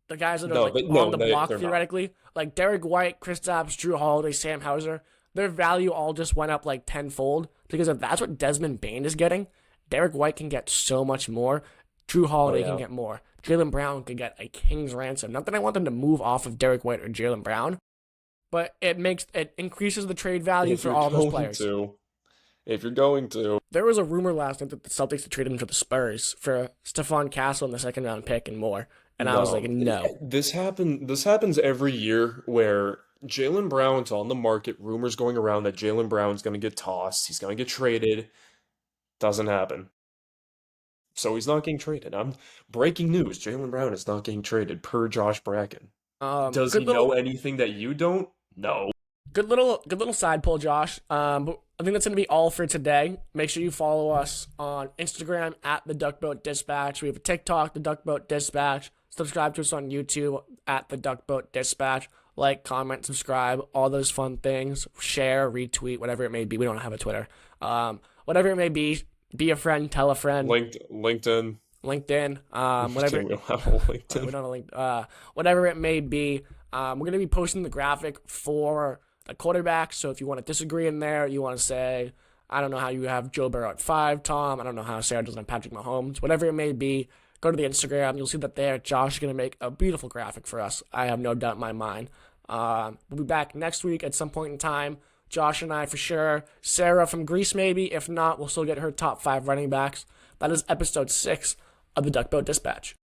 the guys that are on the block they're not. theoretically, like Derek White, Kristaps, Drew Holiday, Sam Hauser, their value all just went up like tenfold because if that's what Desmond Bane is getting, Derek White can get so much more. Drew Holiday can get more. Jaylen Brown can get a king's ransom. Not that I want them to move off of Derek White or Jaylen Brown, but it increases the trade value for all those players. If you're going to, There was a rumor last night that the Celtics would trade him to the Spurs for Stephon Castle in the second round pick and more. And I was like, no. This happens every year where Jaylen Brown's on the market. Rumors going around that Jaylen Brown's going to get tossed. He's going to get traded. Doesn't happen. So he's not getting traded. Breaking news: Jaylen Brown is not getting traded per Josh Bracken. Does he know anything that you don't? No. Good little side pull, Josh. But I think that's going to be all for today. Make sure you follow us on Instagram at the Duckboat Dispatch. We have a TikTok, the Duckboat Dispatch. Subscribe to us on YouTube at the Duckboat Dispatch. Like, comment, subscribe, all those fun things. Share, retweet, whatever it may be. We don't have a Twitter. Whatever it may be a friend, tell a friend. LinkedIn. Whatever. We don't have a LinkedIn. We don't have a link. Whatever it may be. We're going to be posting the graphic for the quarterback. So if you want to disagree in there, you want to say, I don't know how you have Joe Burrow at 5, Tom. I don't know how Sarah doesn't have Patrick Mahomes. Whatever it may be, go to the Instagram. You'll see that there. Josh is going to make a beautiful graphic for us. I have no doubt in my mind. We'll be back next week at some point in time. Josh and I for sure. Sarah from Greece maybe. If not, we'll still get her top 5 running backs. That is episode 6 of the Duckboat Dispatch.